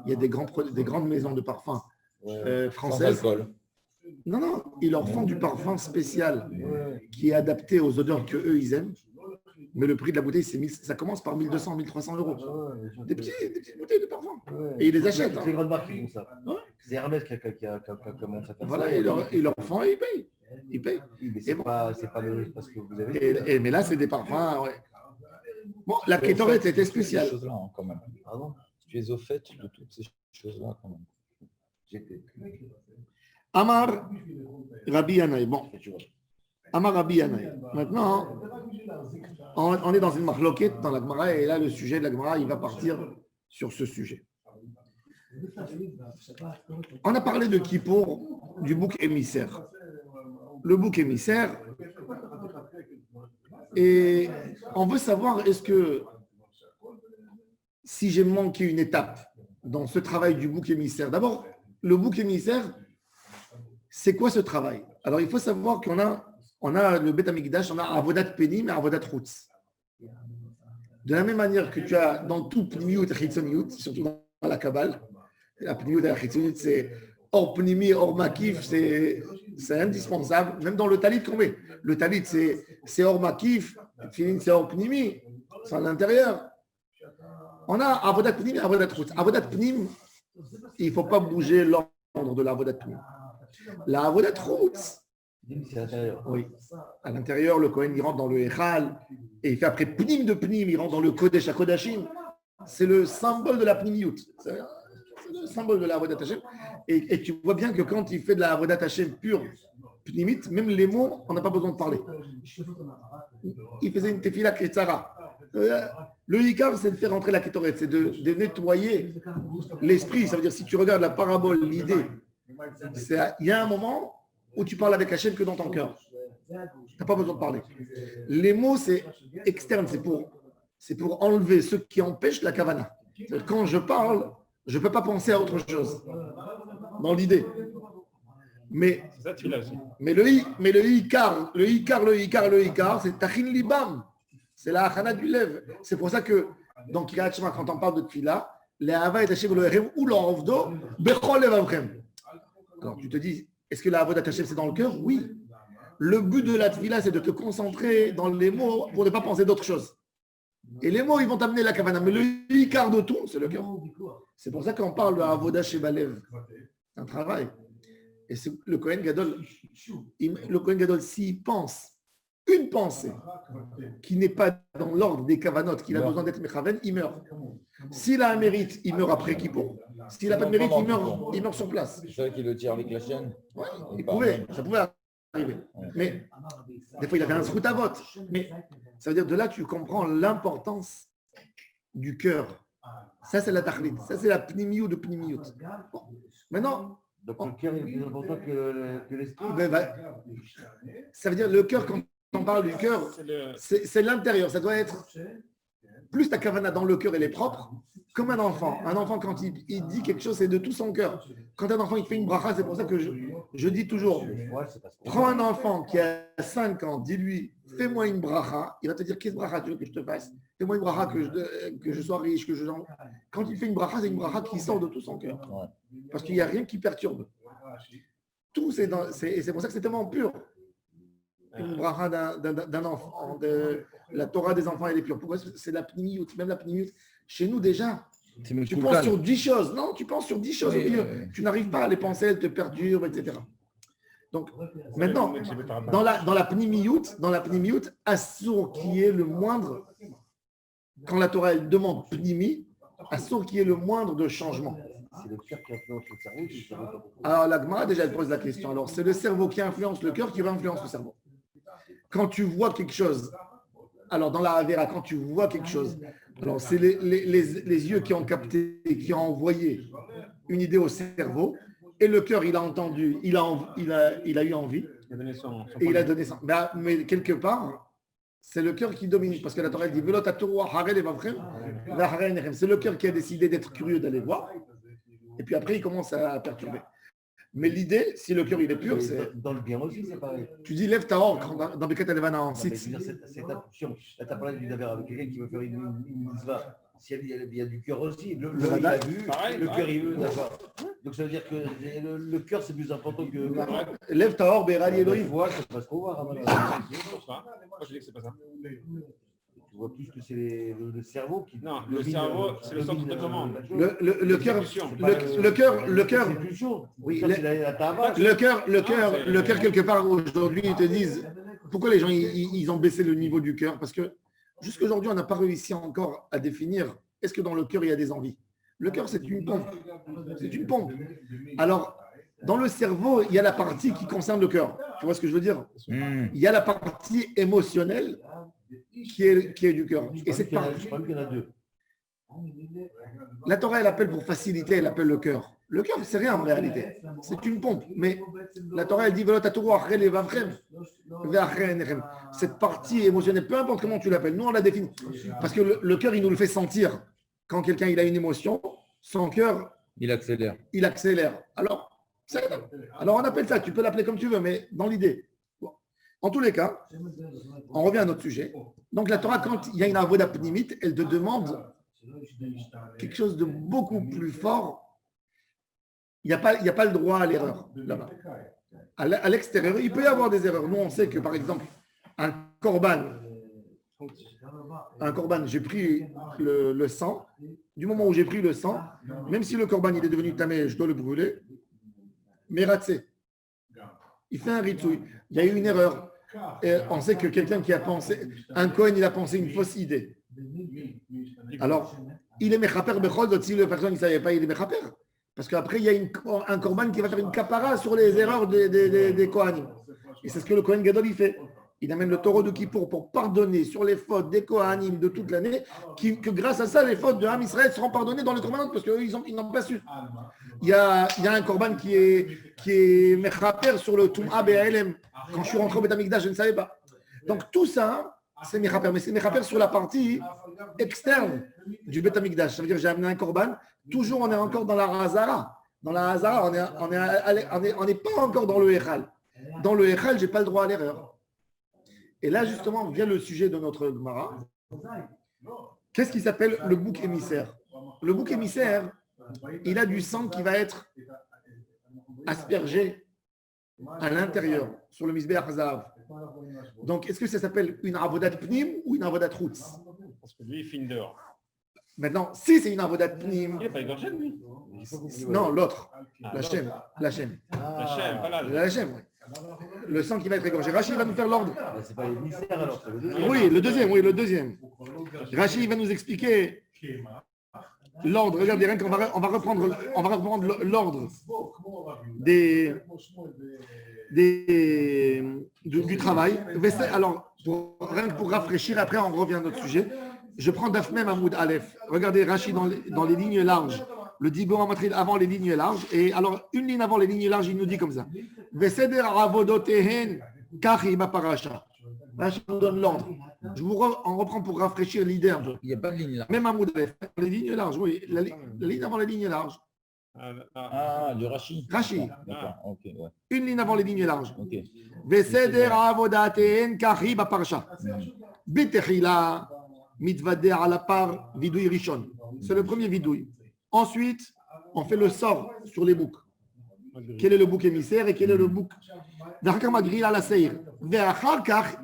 [SPEAKER 1] Il y a des grandes maisons de parfums françaises.
[SPEAKER 3] Sans alcool.
[SPEAKER 1] Non, ils leur font du parfum spécial qui est adapté aux odeurs qu'eux, ils aiment. Mais le prix de la bouteille, ça commence par 1200, 1300 euros. Des petites bouteilles de parfum. Et ils les achètent.
[SPEAKER 6] C'est les grandes marques qui font ça. C'est Hermès qui a commencé à faire ça.
[SPEAKER 1] Voilà, ils leur font et ils payent. Ils payent.
[SPEAKER 6] Mais c'est pas parce que vous avez.
[SPEAKER 1] Mais là, c'est des parfums. Ouais. Bon, la kétorette, c'était spécial.
[SPEAKER 3] Ces choses-là, hein, quand même.
[SPEAKER 6] Pardon.
[SPEAKER 3] Tu es au fait de toutes ces choses-là, quand même.
[SPEAKER 6] J'étais.
[SPEAKER 1] Amar Rabbi Yanaï. Bon. Amar Rabbi Yanaï. Maintenant, on est dans une marloquette dans la Gemara et là, le sujet de la Gemara, il va partir sur ce sujet. On a parlé de Kippour, du bouc émissaire. Le bouc émissaire, et on veut savoir est-ce que si j'ai manqué une étape dans ce travail du bouc émissaire, d'abord, le bouc émissaire, c'est quoi ce travail? Alors, il faut savoir qu'on a le Beth Amikdash, on a Avodat Penim et Avodat Chutz. De la même manière que tu as dans tout Pnimiyut et Chitzoniyut, surtout dans la Kabbale, la Pnimiyut et la Chitzoniyut, c'est hors Pnimi, hors Makif, c'est indispensable. Même dans le Talit qu'on met. Le Talit, c'est hors Makif, c'est hors Pnimi, c'est à l'intérieur. On a Avodat Penim et Avodat Chutz. Avodat Penim, il ne faut pas bouger l'ordre de l'Avodat Penim. La Avodat Chutz,
[SPEAKER 6] C'est à l'intérieur.
[SPEAKER 1] oui. À l'intérieur, le Kohen, il rentre dans le Echal et il fait après Pnim de Pnim, il rentre dans le Kodesh HaKodashim. C'est le symbole de la Pnimiyut. C'est le symbole de la Avodat Hashem. Et tu vois bien que quand il fait de la Avodat Hashem pure, Pnimit, même les mots, on n'a pas besoin de parler. Il faisait une tefila ketzara. Le hikar, c'est de faire rentrer la kétorette, c'est de nettoyer l'esprit. Ça veut dire, si tu regardes la parabole, l'idée, il y a un moment où tu parles avec Hachem que dans ton cœur. Tu n'as pas besoin de parler. Les mots, c'est externe, c'est pour enlever ce qui empêche la kavana. Quand je parle, je ne peux pas penser à autre chose dans l'idée. Mais le hikar, c'est tachin libam. C'est la achana du lève. C'est pour ça que dans Kiryat Shema, quand on parle de tefila, les hava et Hashem lo'erem ou l'envdo bechol levavchem. Alors tu te dis, est-ce que la avodat Hashem c'est dans le cœur? Oui. Le but de la tefila, c'est de te concentrer dans les mots pour ne pas penser d'autre chose. Et les mots, ils vont t'amener la kavana. Mais le hikar de tout, c'est le cœur. C'est pour ça qu'on parle de avodah shebalev. C'est un travail. Et c'est le Kohen Gadol, s'il pense une pensée qui n'est pas dans l'ordre des kavanotes, qu'il a besoin d'être mechaven, il meurt. S'il a un mérite, il meurt après Kippour. S'il n'a pas de mérite, il meurt sur place.
[SPEAKER 3] C'est ça qui le tire avec la chaîne.
[SPEAKER 1] Ouais, ça pouvait arriver. Mais des fois, il avait un srout à vote. Mais ça veut dire de là, tu comprends l'importance du cœur. Ça, c'est la tachlit. Ça, c'est la pnimiut de pnimiut. Bon. Maintenant,
[SPEAKER 6] donc le cœur est plus important que l'esprit.
[SPEAKER 1] Ça veut dire le cœur, quand on parle du cœur, c'est l'intérieur. Ça doit être plus ta kavana dans le cœur, elle est propre, comme un enfant. Un enfant, quand il dit quelque chose, c'est de tout son cœur. Quand un enfant il fait une bracha, c'est pour ça que je dis toujours, prends un enfant qui a 5 ans, dis-lui, fais-moi une bracha. Il va te dire, quelle bracha tu veux que je te fasse? Fais-moi une bracha que je sois riche, Quand il fait une bracha, c'est une bracha qui sort de tout son cœur. Parce qu'il n'y a rien qui perturbe. Tout, c'est pour ça que c'est tellement pur. Une bracha d'un enfant, la Torah des enfants, elle est pure. Pourquoi? C'est la pnimiyut. Même la pnimiyut, chez nous déjà, tu penses sur 10 choses. Non, tu penses sur 10 choses. Tu n'arrives pas à les penser, elles te perturbent, etc. Donc, maintenant, dans la pnimiyut, assour qui est le moindre, quand la Torah elle demande pnimi, assour qui est le moindre de changement.
[SPEAKER 6] C'est le cœur qui influence le cerveau. C'est le cerveau qui...
[SPEAKER 1] Alors, la Gemara, déjà, elle pose la question. Alors, c'est le cerveau qui influence le cœur qui va influencer le cerveau. Quand tu vois quelque chose, alors dans la Havera, quand tu vois quelque chose, alors c'est les yeux qui ont capté, qui ont envoyé une idée au cerveau, et le cœur, il a entendu, il a eu envie,
[SPEAKER 2] Il a donné son
[SPEAKER 1] et il a donné ça. Mais quelque part, c'est le cœur qui domine, parce que la Torah dit c'est le cœur qui a décidé d'être curieux d'aller voir, et puis après, il commence à perturber. Mais l'idée, si le cœur il est pur, c'est.
[SPEAKER 6] Dans le bien aussi, c'est pareil.
[SPEAKER 1] Tu dis lève ta hor dans Bekat Alevana en site.
[SPEAKER 6] C'est impulsion. Là, tu as parlé d'une affaire avec quelqu'un qui veut faire une mitzvah. Si il y a du cœur aussi. Le il a vu,
[SPEAKER 2] pareil,
[SPEAKER 6] le cœur il veut, d'accord. Donc ça veut dire que le cœur c'est plus important que.
[SPEAKER 1] Lève ta hor, Berali Elohim.
[SPEAKER 6] Voix, ça passe trop voir.
[SPEAKER 2] Moi, je dis que c'est pas ça.
[SPEAKER 6] Tu vois plus que c'est le cerveau qui.
[SPEAKER 2] Non, le cerveau, c'est le centre de commande.
[SPEAKER 1] Le cœur.
[SPEAKER 6] C'est plus chaud.
[SPEAKER 1] Oui,
[SPEAKER 6] Ça, c'est la tava.
[SPEAKER 1] le cœur, quelque part, aujourd'hui, ils te disent pourquoi les gens ils ont baissé le niveau du cœur. Parce que jusqu'à aujourd'hui, on n'a pas réussi encore à définir est-ce que dans le cœur, il y a des envies. Le cœur, c'est une pompe. C'est une pompe. Alors, dans le cerveau, il y a la partie qui concerne le cœur. Tu vois ce que je veux dire? Il y a la partie émotionnelle qui est du cœur. Et cette partie.
[SPEAKER 6] Je crois qu'il y en a deux.
[SPEAKER 1] La Torah, elle appelle pour faciliter, elle appelle le cœur. Le cœur, c'est rien en réalité. C'est une pompe. Mais la Torah, elle dit cette partie émotionnelle, peu importe comment tu l'appelles, nous on la définit. Parce que le cœur, il nous le fait sentir. Quand quelqu'un il a une émotion, son cœur,
[SPEAKER 3] Il accélère.
[SPEAKER 1] il accélère. Alors on appelle ça, tu peux l'appeler comme tu veux, mais dans l'idée. Bon. En tous les cas, on revient à notre sujet. Donc la Torah, quand il y a une avoda pnimite, elle te demande quelque chose de beaucoup plus fort. Il n'y a pas le droit à l'erreur là-bas. À l'extérieur, il peut y avoir des erreurs. Nous, on sait que, par exemple, un korban, j'ai pris le sang. Du moment où j'ai pris le sang, même si le korban il est devenu tamé, je dois le brûler. Mais ratsé, il fait un ritsouille. Il y a eu une erreur. Et on sait que quelqu'un qui a pensé, un Kohen, il a pensé une fausse idée. Alors, il est mechaper bechol, si la personne ne savait pas, il est mechaper. Parce qu'après, il y a un korban qui va faire une kapara sur les erreurs des Kohanim. Et c'est ce que le Kohen Gadol il fait. Il amène le taureau de Kippour pour pardonner sur les fautes des Kohanim de toute l'année, que grâce à ça, les fautes de Ham Israël seront pardonnées dans le korban parce qu'eux, ils n'ont pas su. Il y a un korban qui est mechaper sur le Tum'a Be'elem. Quand je suis rentré au Beth Amikdash, je ne savais pas. Donc tout ça, c'est mechaper. Mais c'est mechaper sur la partie externe du Beth Amikdash. Ça veut dire que j'ai amené un korban. Toujours, on est encore dans la Hazara. Dans la Hazara, on n'est pas encore dans le Echal. Dans le Echal, je n'ai pas le droit à l'erreur. Et là, justement, vient le sujet de notre Gemara. Qu'est-ce qui s'appelle le bouc émissaire? Le bouc émissaire, il a du sang qui va être aspergé à l'intérieur, sur le Mizbeach Hazav. Donc, est-ce que ça s'appelle une avodat pnim ou une avodat routz?
[SPEAKER 2] Parce que lui, il finit dehors.
[SPEAKER 1] Maintenant, si c'est une avodat pnim,
[SPEAKER 2] Il n'est pas égorgé, lui.
[SPEAKER 1] non, l'autre, la Shem.
[SPEAKER 2] La chaîne, pas là.
[SPEAKER 1] La Shem, oui. Le sang qui va être égorgé. Rachid va nous faire l'ordre.
[SPEAKER 6] C'est pas les ministères alors. C'est le deuxième.
[SPEAKER 1] Oui, le deuxième. Rachid va nous expliquer l'ordre. Regardez, rien qu'on on va reprendre l'ordre du travail. Alors, rien que pour rafraîchir, après on revient à notre sujet. Je prends Dafmem Hamoud Aleph. Regardez Rachid dans les lignes larges. Le Dibur Amatril avant les lignes larges. Et alors, une ligne avant les lignes larges, il nous dit comme ça. Veseder avodotehen kachiba parasha. Rachid nous donne l'ordre. On reprend pour rafraîchir l'idée un peu.
[SPEAKER 3] Il n'y a pas de ligne là.
[SPEAKER 1] Même Hamoud Aleph. Les lignes larges, oui. La ligne avant les lignes larges.
[SPEAKER 3] Ah, du Rashi.
[SPEAKER 1] Rashi.
[SPEAKER 3] D'accord, ok, ouais.
[SPEAKER 1] Une ligne avant les lignes larges.
[SPEAKER 3] Ok.
[SPEAKER 1] Veseder avodateen kachiba parasha. Betechila mitvader à la part vidouille rishon. C'est le premier vidouille. Ensuite, on fait le sort sur les boucs. Quel est le bouc émissaire et quel est le bouc?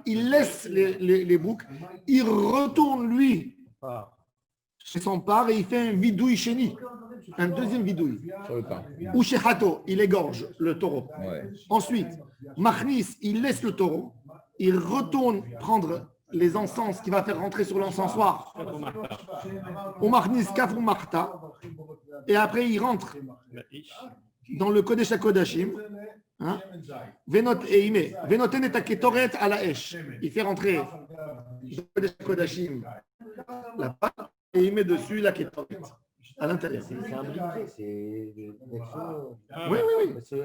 [SPEAKER 1] Il laisse les boucs, il retourne lui chez son part et il fait un vidouille chéni, un deuxième vidouille.
[SPEAKER 3] Sur le pain.
[SPEAKER 1] Ou chez Hato, il égorge le taureau.
[SPEAKER 3] Ouais.
[SPEAKER 1] Ensuite, Machnis, il laisse le taureau, il retourne prendre les encens qu'il va faire rentrer sur l'encensoir. Ou Machnis Kafou Marta, et après il rentre dans le Kodesh HaKodashim. Hein? Venot et Ime. Venoten et Aketoret à la Esh. Il fait rentrer le Kodesh HaKodashim la pâte et il met dessus la Ketoret à l'intérieur.
[SPEAKER 6] C'est un briquet, c'est.
[SPEAKER 1] Oui, oui, oui.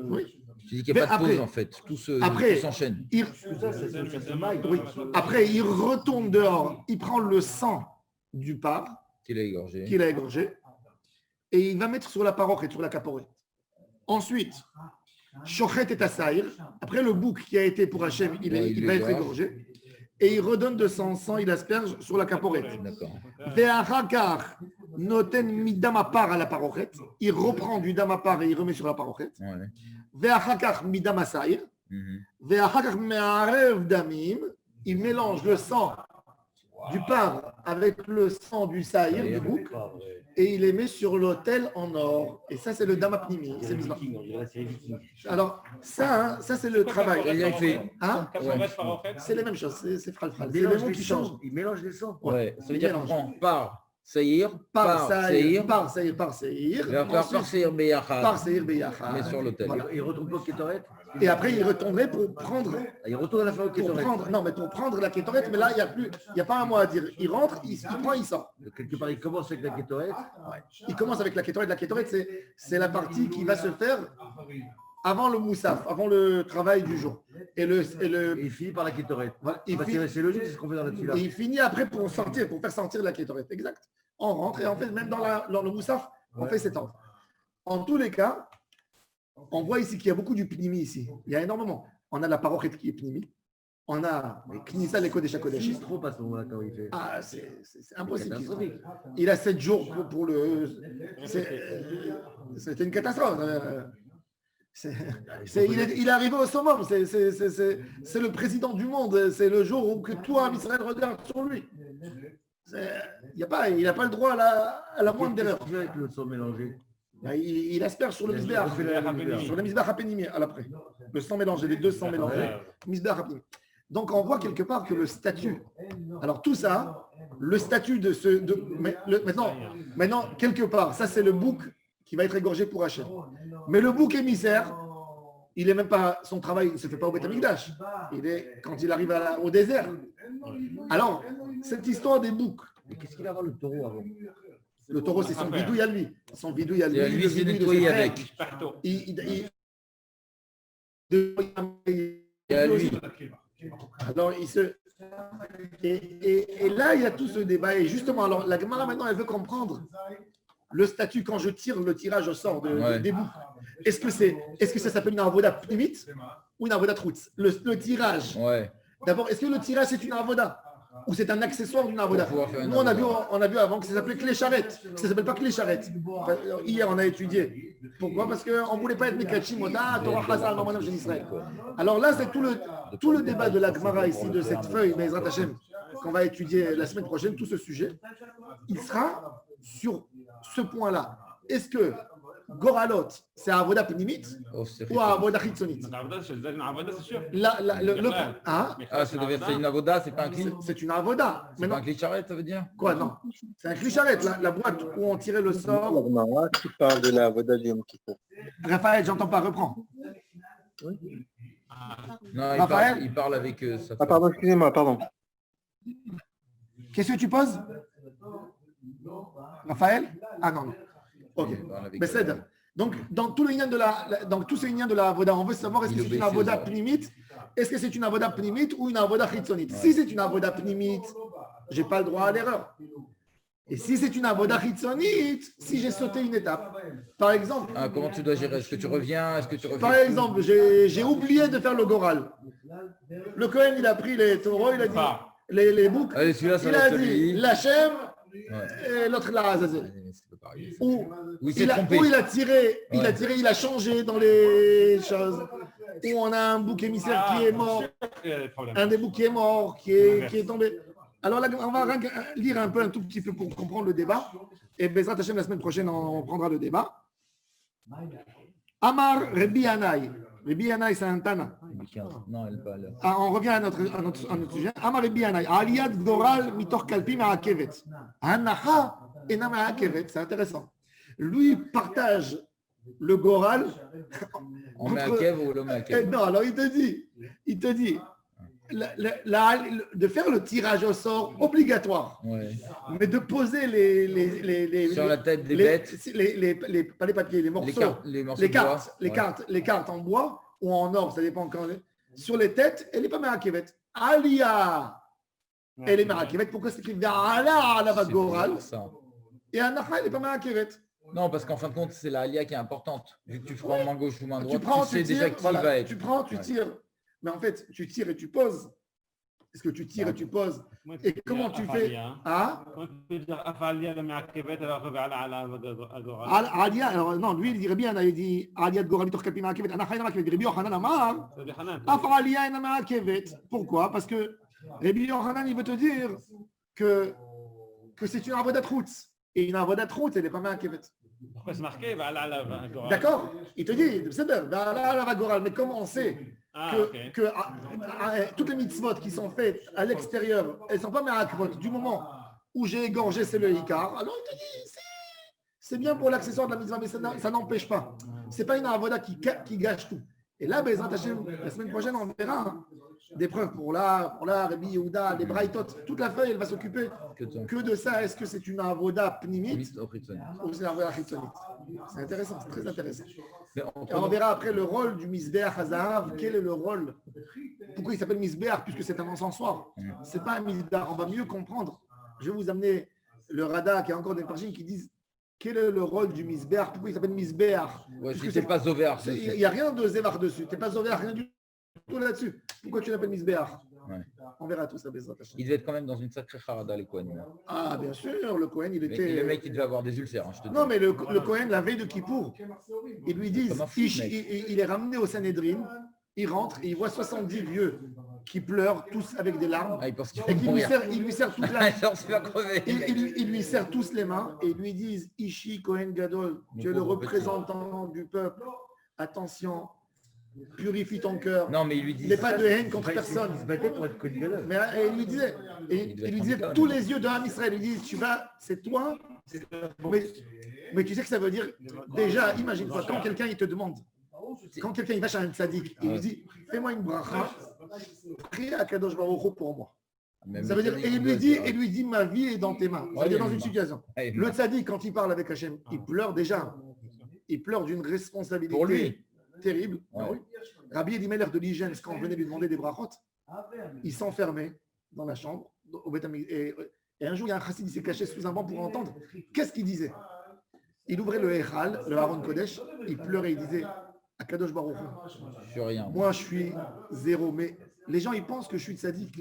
[SPEAKER 1] Oui.
[SPEAKER 3] Tu dis qu'il n'y a pas de
[SPEAKER 1] après-
[SPEAKER 3] pause en fait. Tout
[SPEAKER 1] après-
[SPEAKER 3] s'enchaîne.
[SPEAKER 1] Il-
[SPEAKER 6] Tout ça, c'est maille.
[SPEAKER 1] oui. Après, il retourne dehors, il prend le sang du porc
[SPEAKER 3] Qu'il a égorgé.
[SPEAKER 1] qu'il a égorgé et il va mettre sur la paroche et sur la caporette. Ensuite, Shochet et Tassaïr, après le bouc qui a été pour Hachem, il va être égorgé et il redonne de son sang, il asperge sur la caporette.
[SPEAKER 3] D'accord.
[SPEAKER 1] Ve'achakar noten midamapar à la parochette, il reprend du damapar et il remet sur la parochette.
[SPEAKER 3] Ouais.
[SPEAKER 1] Ve'achakar midamasaïr,
[SPEAKER 3] Mhm.
[SPEAKER 1] ve'achakar me'arev damim, il mélange le sang du pain avec le sang du saïr, du bouc, et il les met sur l'autel en or. Et ça, c'est le damapnimi.
[SPEAKER 6] C'est les Vikings, on dirait, c'est les Vikings.
[SPEAKER 1] Alors, ça, ça c'est le travail.
[SPEAKER 3] Et là, il fait.
[SPEAKER 1] Hein
[SPEAKER 2] Ouais.
[SPEAKER 1] C'est les mêmes choses, c'est fral-fral.
[SPEAKER 6] Il
[SPEAKER 1] C'est les
[SPEAKER 6] mélange
[SPEAKER 1] mots
[SPEAKER 6] les
[SPEAKER 1] qui changent.
[SPEAKER 6] sangs. Il mélange les sangs.
[SPEAKER 3] Ouais. Ça veut
[SPEAKER 1] Il
[SPEAKER 3] dire qu'on
[SPEAKER 1] mélange.
[SPEAKER 3] prend par Seir,
[SPEAKER 1] Par saïr,
[SPEAKER 3] Seir,
[SPEAKER 1] par saïr, par saïr.
[SPEAKER 3] et par
[SPEAKER 1] Ensuite,
[SPEAKER 3] Seir
[SPEAKER 1] par
[SPEAKER 3] Beyachad.
[SPEAKER 1] saïr beyachad.
[SPEAKER 3] Mais sur l'autel.
[SPEAKER 1] Voilà.
[SPEAKER 6] Il retrouve pas Ketoret.
[SPEAKER 1] Et après, il retournerait pour prendre,
[SPEAKER 6] Il retourne à la fin au Ketoret.
[SPEAKER 1] pour prendre la kétorette, mais là, il n'y a pas un mot à dire. Il rentre, il prend, il sort.
[SPEAKER 6] Quelque part, il commence avec la Ketoret.
[SPEAKER 1] Il commence avec la kétorette. La kétorette, c'est la partie qui va se faire avant le moussaf, avant le travail du jour. Et
[SPEAKER 6] Et il finit par la Ketoret.
[SPEAKER 1] voilà,
[SPEAKER 6] C'est logique, c'est ce qu'on fait dans la tefila.
[SPEAKER 1] et il finit après pour faire sortir la kétorette. Exact. On rentre et en fait, même dans le moussaf, on fait cet ordre. En tous les cas, on voit ici qu'il y a beaucoup du pnimi ici. Il y a énormément. On a la parochette qui est pnimi. On a les knissa, les kodesh
[SPEAKER 6] Il
[SPEAKER 1] HaKodashim.
[SPEAKER 6] se trompe à ce moment-là quand il fait.
[SPEAKER 1] Ah, c'est impossible.
[SPEAKER 6] Catastrophique.
[SPEAKER 1] Il a 7 jours pour le. C'était une catastrophe. Il est arrivé au summum. C'est le président du monde. C'est le jour où que tout Israël regarde sur lui. Il n'a pas le droit à la moindre
[SPEAKER 6] Qu'est-ce
[SPEAKER 1] erreur.
[SPEAKER 6] qu'il fait avec le sang mélangé?
[SPEAKER 1] Il asperge sur le misbéach. Sur le misbéach apénimé à l'après. Le sang mélangé, les deux sangs mélangés. Misbéach apénimé. Donc on voit quelque part que le statut. Alors tout ça, le statut de ce. Maintenant, quelque part, ça c'est le bouc qui va être égorgé pour Hachem. Mais le bouc émissaire, il est même pas. Son travail ne se fait pas au Beth Amikdash. Il est quand il arrive au désert. Alors, cette histoire des boucs.
[SPEAKER 6] Mais qu'est-ce qu'il va avoir le taureau avant?
[SPEAKER 1] Le taureau, c'est son bidouille à lui. Son bidouille à lui.
[SPEAKER 3] Et à lui,
[SPEAKER 1] le
[SPEAKER 3] c'est
[SPEAKER 1] bidouille de
[SPEAKER 3] nettoyé
[SPEAKER 1] ses frères.
[SPEAKER 3] avec. Et à lui.
[SPEAKER 1] Alors, et là, il y a tout ce débat. Et justement, alors, la Gemara, maintenant, elle veut comprendre le statut quand je tire le tirage au sort des boucs. Est-ce que ça s'appelle une avoda pnimite ou une avoda troutz? Le tirage.
[SPEAKER 3] Ouais.
[SPEAKER 1] D'abord, est-ce que le tirage, c'est une avoda ou c'est un accessoire d'une avoda?
[SPEAKER 3] Pour pouvoir faire une
[SPEAKER 1] Nous, on a
[SPEAKER 3] avoda.
[SPEAKER 1] vu avant que ça s'appelait clé charrette. Ça s'appelle pas clé charrette. Hier, on a étudié. Pourquoi? Parce qu'on ne voulait pas être Mikachim Oda, Torah Chazal, Normanov, Jeune Israël. Alors là, c'est tout le débat de la Gemara ici, de cette feuille, Bezrat Hashem, qu'on va étudier la semaine prochaine, tout ce sujet. Il sera sur ce point-là. Est-ce que Goralot, c'est Avoda Pnimit
[SPEAKER 3] Oh, c'est
[SPEAKER 1] ou Avoda Chitzonit?
[SPEAKER 2] C'est sûr.
[SPEAKER 1] Hein?
[SPEAKER 3] Ah, ça devait être une avoda, c'est pas un cli.
[SPEAKER 1] C'est une Avoda.
[SPEAKER 3] C'est
[SPEAKER 1] Mais
[SPEAKER 3] pas
[SPEAKER 1] non,
[SPEAKER 3] un cli charrette, ça veut dire?
[SPEAKER 1] quoi, non. C'est un clicharette, la boîte où on tirait le sort.
[SPEAKER 7] L'Agmara qui parle de la Avoda du Yom Kippur.
[SPEAKER 1] Raphaël, j'entends pas, reprends.
[SPEAKER 3] Non,
[SPEAKER 1] Raphaël
[SPEAKER 3] il parle avec sa
[SPEAKER 7] Ah
[SPEAKER 3] femme.
[SPEAKER 7] pardon, excusez-moi, pardon.
[SPEAKER 1] Qu'est-ce que tu poses? Raphaël? Ah non, non. Ok.
[SPEAKER 3] Il parle avec
[SPEAKER 1] Mais c'est donc, dans tout le lien de la avoda, on veut savoir est-ce que
[SPEAKER 3] Il
[SPEAKER 1] c'est une
[SPEAKER 3] obéit
[SPEAKER 1] avoda
[SPEAKER 3] aux ordres.
[SPEAKER 1] pnimite, est-ce que c'est une avoda pnimite ou une avoda chitzonite. Si c'est une avoda pnimite, je n'ai pas le droit à l'erreur. Et si c'est une avoda chitzonite, si j'ai sauté une étape, par exemple,
[SPEAKER 3] Ah, comment tu dois gérer? Est-ce que tu reviens?
[SPEAKER 1] par exemple, j'ai oublié de faire le goral. Le Cohen, il a pris les taureaux, il a dit les boucs,
[SPEAKER 3] Allez, celui-là, ça
[SPEAKER 1] il
[SPEAKER 3] va
[SPEAKER 1] a
[SPEAKER 3] être
[SPEAKER 1] dit
[SPEAKER 3] celui.
[SPEAKER 1] l'Hachem
[SPEAKER 3] Ouais.
[SPEAKER 1] et l'autre la Azazel.
[SPEAKER 3] Ouais, c'est pas pareil.
[SPEAKER 1] Ou
[SPEAKER 3] Où il s'est trompé.
[SPEAKER 1] il a tiré,
[SPEAKER 3] Ouais.
[SPEAKER 1] il a changé dans les choses. Où on a un bouc émissaire qui est mort, un des boucs qui est mort, qui est tombé. Alors là, on va lire un tout petit peu pour comprendre le débat. Et Bezrat Hashem, la semaine prochaine, on prendra le débat. Amar Rabbi Yanaï. Rabbi Yanaï, c'est un Tana.
[SPEAKER 3] Non, elle pas là.
[SPEAKER 1] On revient à notre sujet. Amar Rabbi Yanaï. Aliyat Goral mitor kalpi ma'akevet. Hanacha ena ma'akevet. C'est intéressant. Lui partage le Goral.
[SPEAKER 3] On met à Kev ou l'homme à Kev?
[SPEAKER 1] Non, alors il te dit de faire le tirage au sort obligatoire,
[SPEAKER 3] Ouais.
[SPEAKER 1] mais de poser les
[SPEAKER 3] Sur la tête des bêtes,
[SPEAKER 1] pas les papiers, les morceaux,
[SPEAKER 3] les morceaux
[SPEAKER 1] les
[SPEAKER 3] de bois.
[SPEAKER 1] cartes, les cartes en bois ou en or, ça dépend quand. Sur les têtes, elle n'est pas marakevet. Alia, elle est marakevet. Pourquoi c'est écrit Ala ala vagoral et Anacha, elle n'est pas marakevet?
[SPEAKER 3] Non, parce qu'en fin de compte, c'est la alia qui est importante. Vu que tu prends main gauche ou main droite,
[SPEAKER 1] Tu
[SPEAKER 3] sais déjà qui va être.
[SPEAKER 1] Tu prends, tu tires. Mais en fait, tu tires et tu poses. Est-ce que tu tires et tu poses? Et comment tu fais? Ah, Alia, alors non, lui il dirait bien, il dit Alia de Goral mitor kalpi ma'akevet. Anacha ena ma'akevet. Rabbi Yochanan amar Af Alia ena ma'akevet. Pourquoi? Parce que Rabbi Yochanan, il veut te dire que c'est une avodat routz. Et une avodat routz, elle n'est pas ma'akevet.
[SPEAKER 2] Pourquoi c'est marqué
[SPEAKER 1] D'accord? Il te dit, c'est bien, mais comment on sait que toutes les mitzvot qui sont faites à l'extérieur, elles ne sont pas ma'akvot. Du moment où j'ai égorgé, c'est le hikar. Alors il te dit, c'est bien pour l'accessoire de la mitzvah, mais ça n'empêche pas. Ce n'est pas une avoda qui gâche tout. Et là, Bezrat Hashem, la semaine prochaine, on verra des preuves pour la Rabbi Yehuda, les Braïtot. Toute la feuille, elle va s'occuper que de ça. Est-ce que c'est une avoda pnimite ou c'est une avoda chitzonite? C'est intéressant, c'est très intéressant. Et on verra après le rôle du Misbeach Hazahav. Quel est le rôle? Pourquoi il s'appelle Misbeach? Puisque c'est un encensoir. Ce n'est pas un Misbeach. On va mieux comprendre. Je vais vous amener le Rada, qui a encore des personnes qui disent quel est le rôle du Misbeach? Pourquoi il s'appelle Misbeach?
[SPEAKER 3] Ouais, si tu n'es pas Zover.
[SPEAKER 1] Il n'y a rien de Zévar dessus. Tu n'es pas Zover, rien du tout là-dessus. Pourquoi tu l'appelles Misbeach? On verra tout ça.
[SPEAKER 3] Il devait être quand même dans une sacrée charada, les Kohanim.
[SPEAKER 1] Ah, bien sûr, le Kohen, il était.
[SPEAKER 3] Le mec, il devait avoir des ulcères, je te dis.
[SPEAKER 1] Non, mais le Kohen, la veille de Kippour, ils lui disent, il est ramené au Sanhedrin, il rentre et il voit 70 vieux qui pleurent tous avec des larmes.
[SPEAKER 3] Ah, il pense qu'il
[SPEAKER 1] et
[SPEAKER 3] faut mourir.
[SPEAKER 1] il lui serre toute la...
[SPEAKER 3] il
[SPEAKER 1] lui serre tous les mains et ils lui disent, Ishi Kohen Gadol, tu es le représentant du peuple. Attention. Purifie ton cœur.
[SPEAKER 3] Non, mais il lui dit.
[SPEAKER 1] Il n'est pas de haine contre personne. Mais il lui disait, tous les yeux de Ham Israël, il lui dit, c'est toi. Mais tu sais que ça veut dire, déjà, imagine-toi, quand quelqu'un il te demande, quand quelqu'un il va chez un tzaddik, il lui dit, fais-moi une bracha, prie à Kadosh Baruch Hu pour moi. Ça veut dire, et il lui dit, ma vie est dans tes mains. Ça veut dire dans une situation. Le tzaddik, quand il parle avec Hachem, il pleure déjà. Il pleure d'une responsabilité. Pour lui. Terrible. Ouais. Oui. Rabbi Elimelech de l'hygiène, quand on venait lui demander des brachot, il s'enfermait dans la chambre. Et un jour, il y a un chassid qui s'est caché sous un banc pour entendre. Qu'est-ce qu'il disait? Il ouvrait le Echal, le Haron Kodesh, il pleurait, il disait à Kadosh Baruch Hu, moi je suis zéro, mais les gens ils pensent que je suis tzaddik.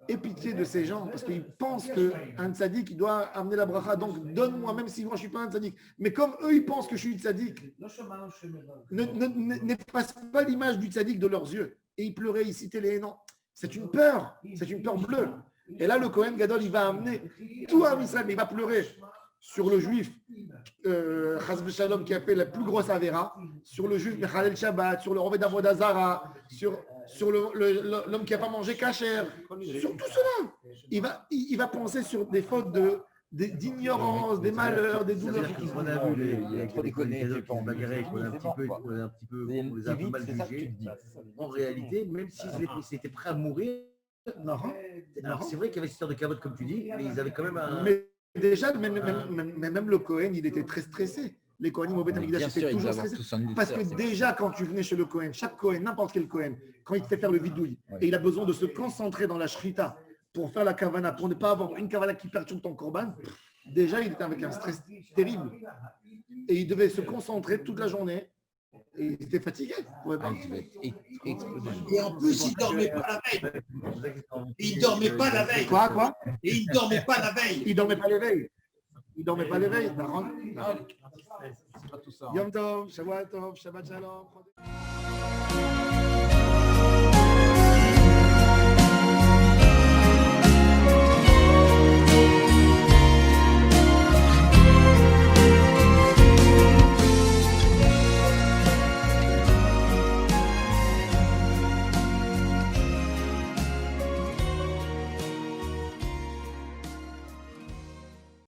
[SPEAKER 1] Aie pitié de ces gens, parce qu'ils pensent qu'un tzaddik, il doit amener la bracha, donc donne-moi, même si moi je ne suis pas un tzaddik. Mais comme eux, ils pensent que je suis tzaddik, n'efface pas l'image du tzaddik de leurs yeux. Et ils pleuraient, ils citaient les noms. C'est une peur bleue. Et là, le Kohen Gadol, il va amener tout à Israël, mais il va pleurer sur le juif, Chas v'Shalom, qui a fait la plus grosse avéra, sur le juif Mechalel Shabbat, sur le Roved Avodah Zara, sur l'homme qui n'a pas mangé kasher, sur tout cela. Il va penser sur des fautes d'ignorance, des malheurs, des douleurs.
[SPEAKER 6] On a vu les Kohen qui ont bagarré, qu'on a un petit peu mal jugés. En réalité, même s'ils étaient prêts à mourir, alors c'est vrai qu'il y avait cette histoire de cavote, comme tu dis, mais ils avaient quand même un... Mais déjà, même le Kohen, il était très stressé. Les Kohanim au Beth Amikdash étaient toujours stressés. Parce que déjà, quand tu venais chez le Kohen, chaque Kohen, n'importe quel Kohen, quand il te fait faire le vidouille, et il a besoin de se concentrer dans la shrita pour faire la kavana, pour ne pas avoir une kavana qui perturbe ton korban, déjà, il était avec un stress terrible. Et il devait se concentrer toute la journée. Et il était fatigué.
[SPEAKER 4] Et en plus, il ne dormait pas la veille. Il ne dormait pas la veille.
[SPEAKER 1] Quoi
[SPEAKER 4] Et il ne dormait pas la veille.
[SPEAKER 1] Il ne dormait pas les veilles. Il ne dormait pas les veilles. Yom Tov, Shabbat Tov, Shabbat Shalom.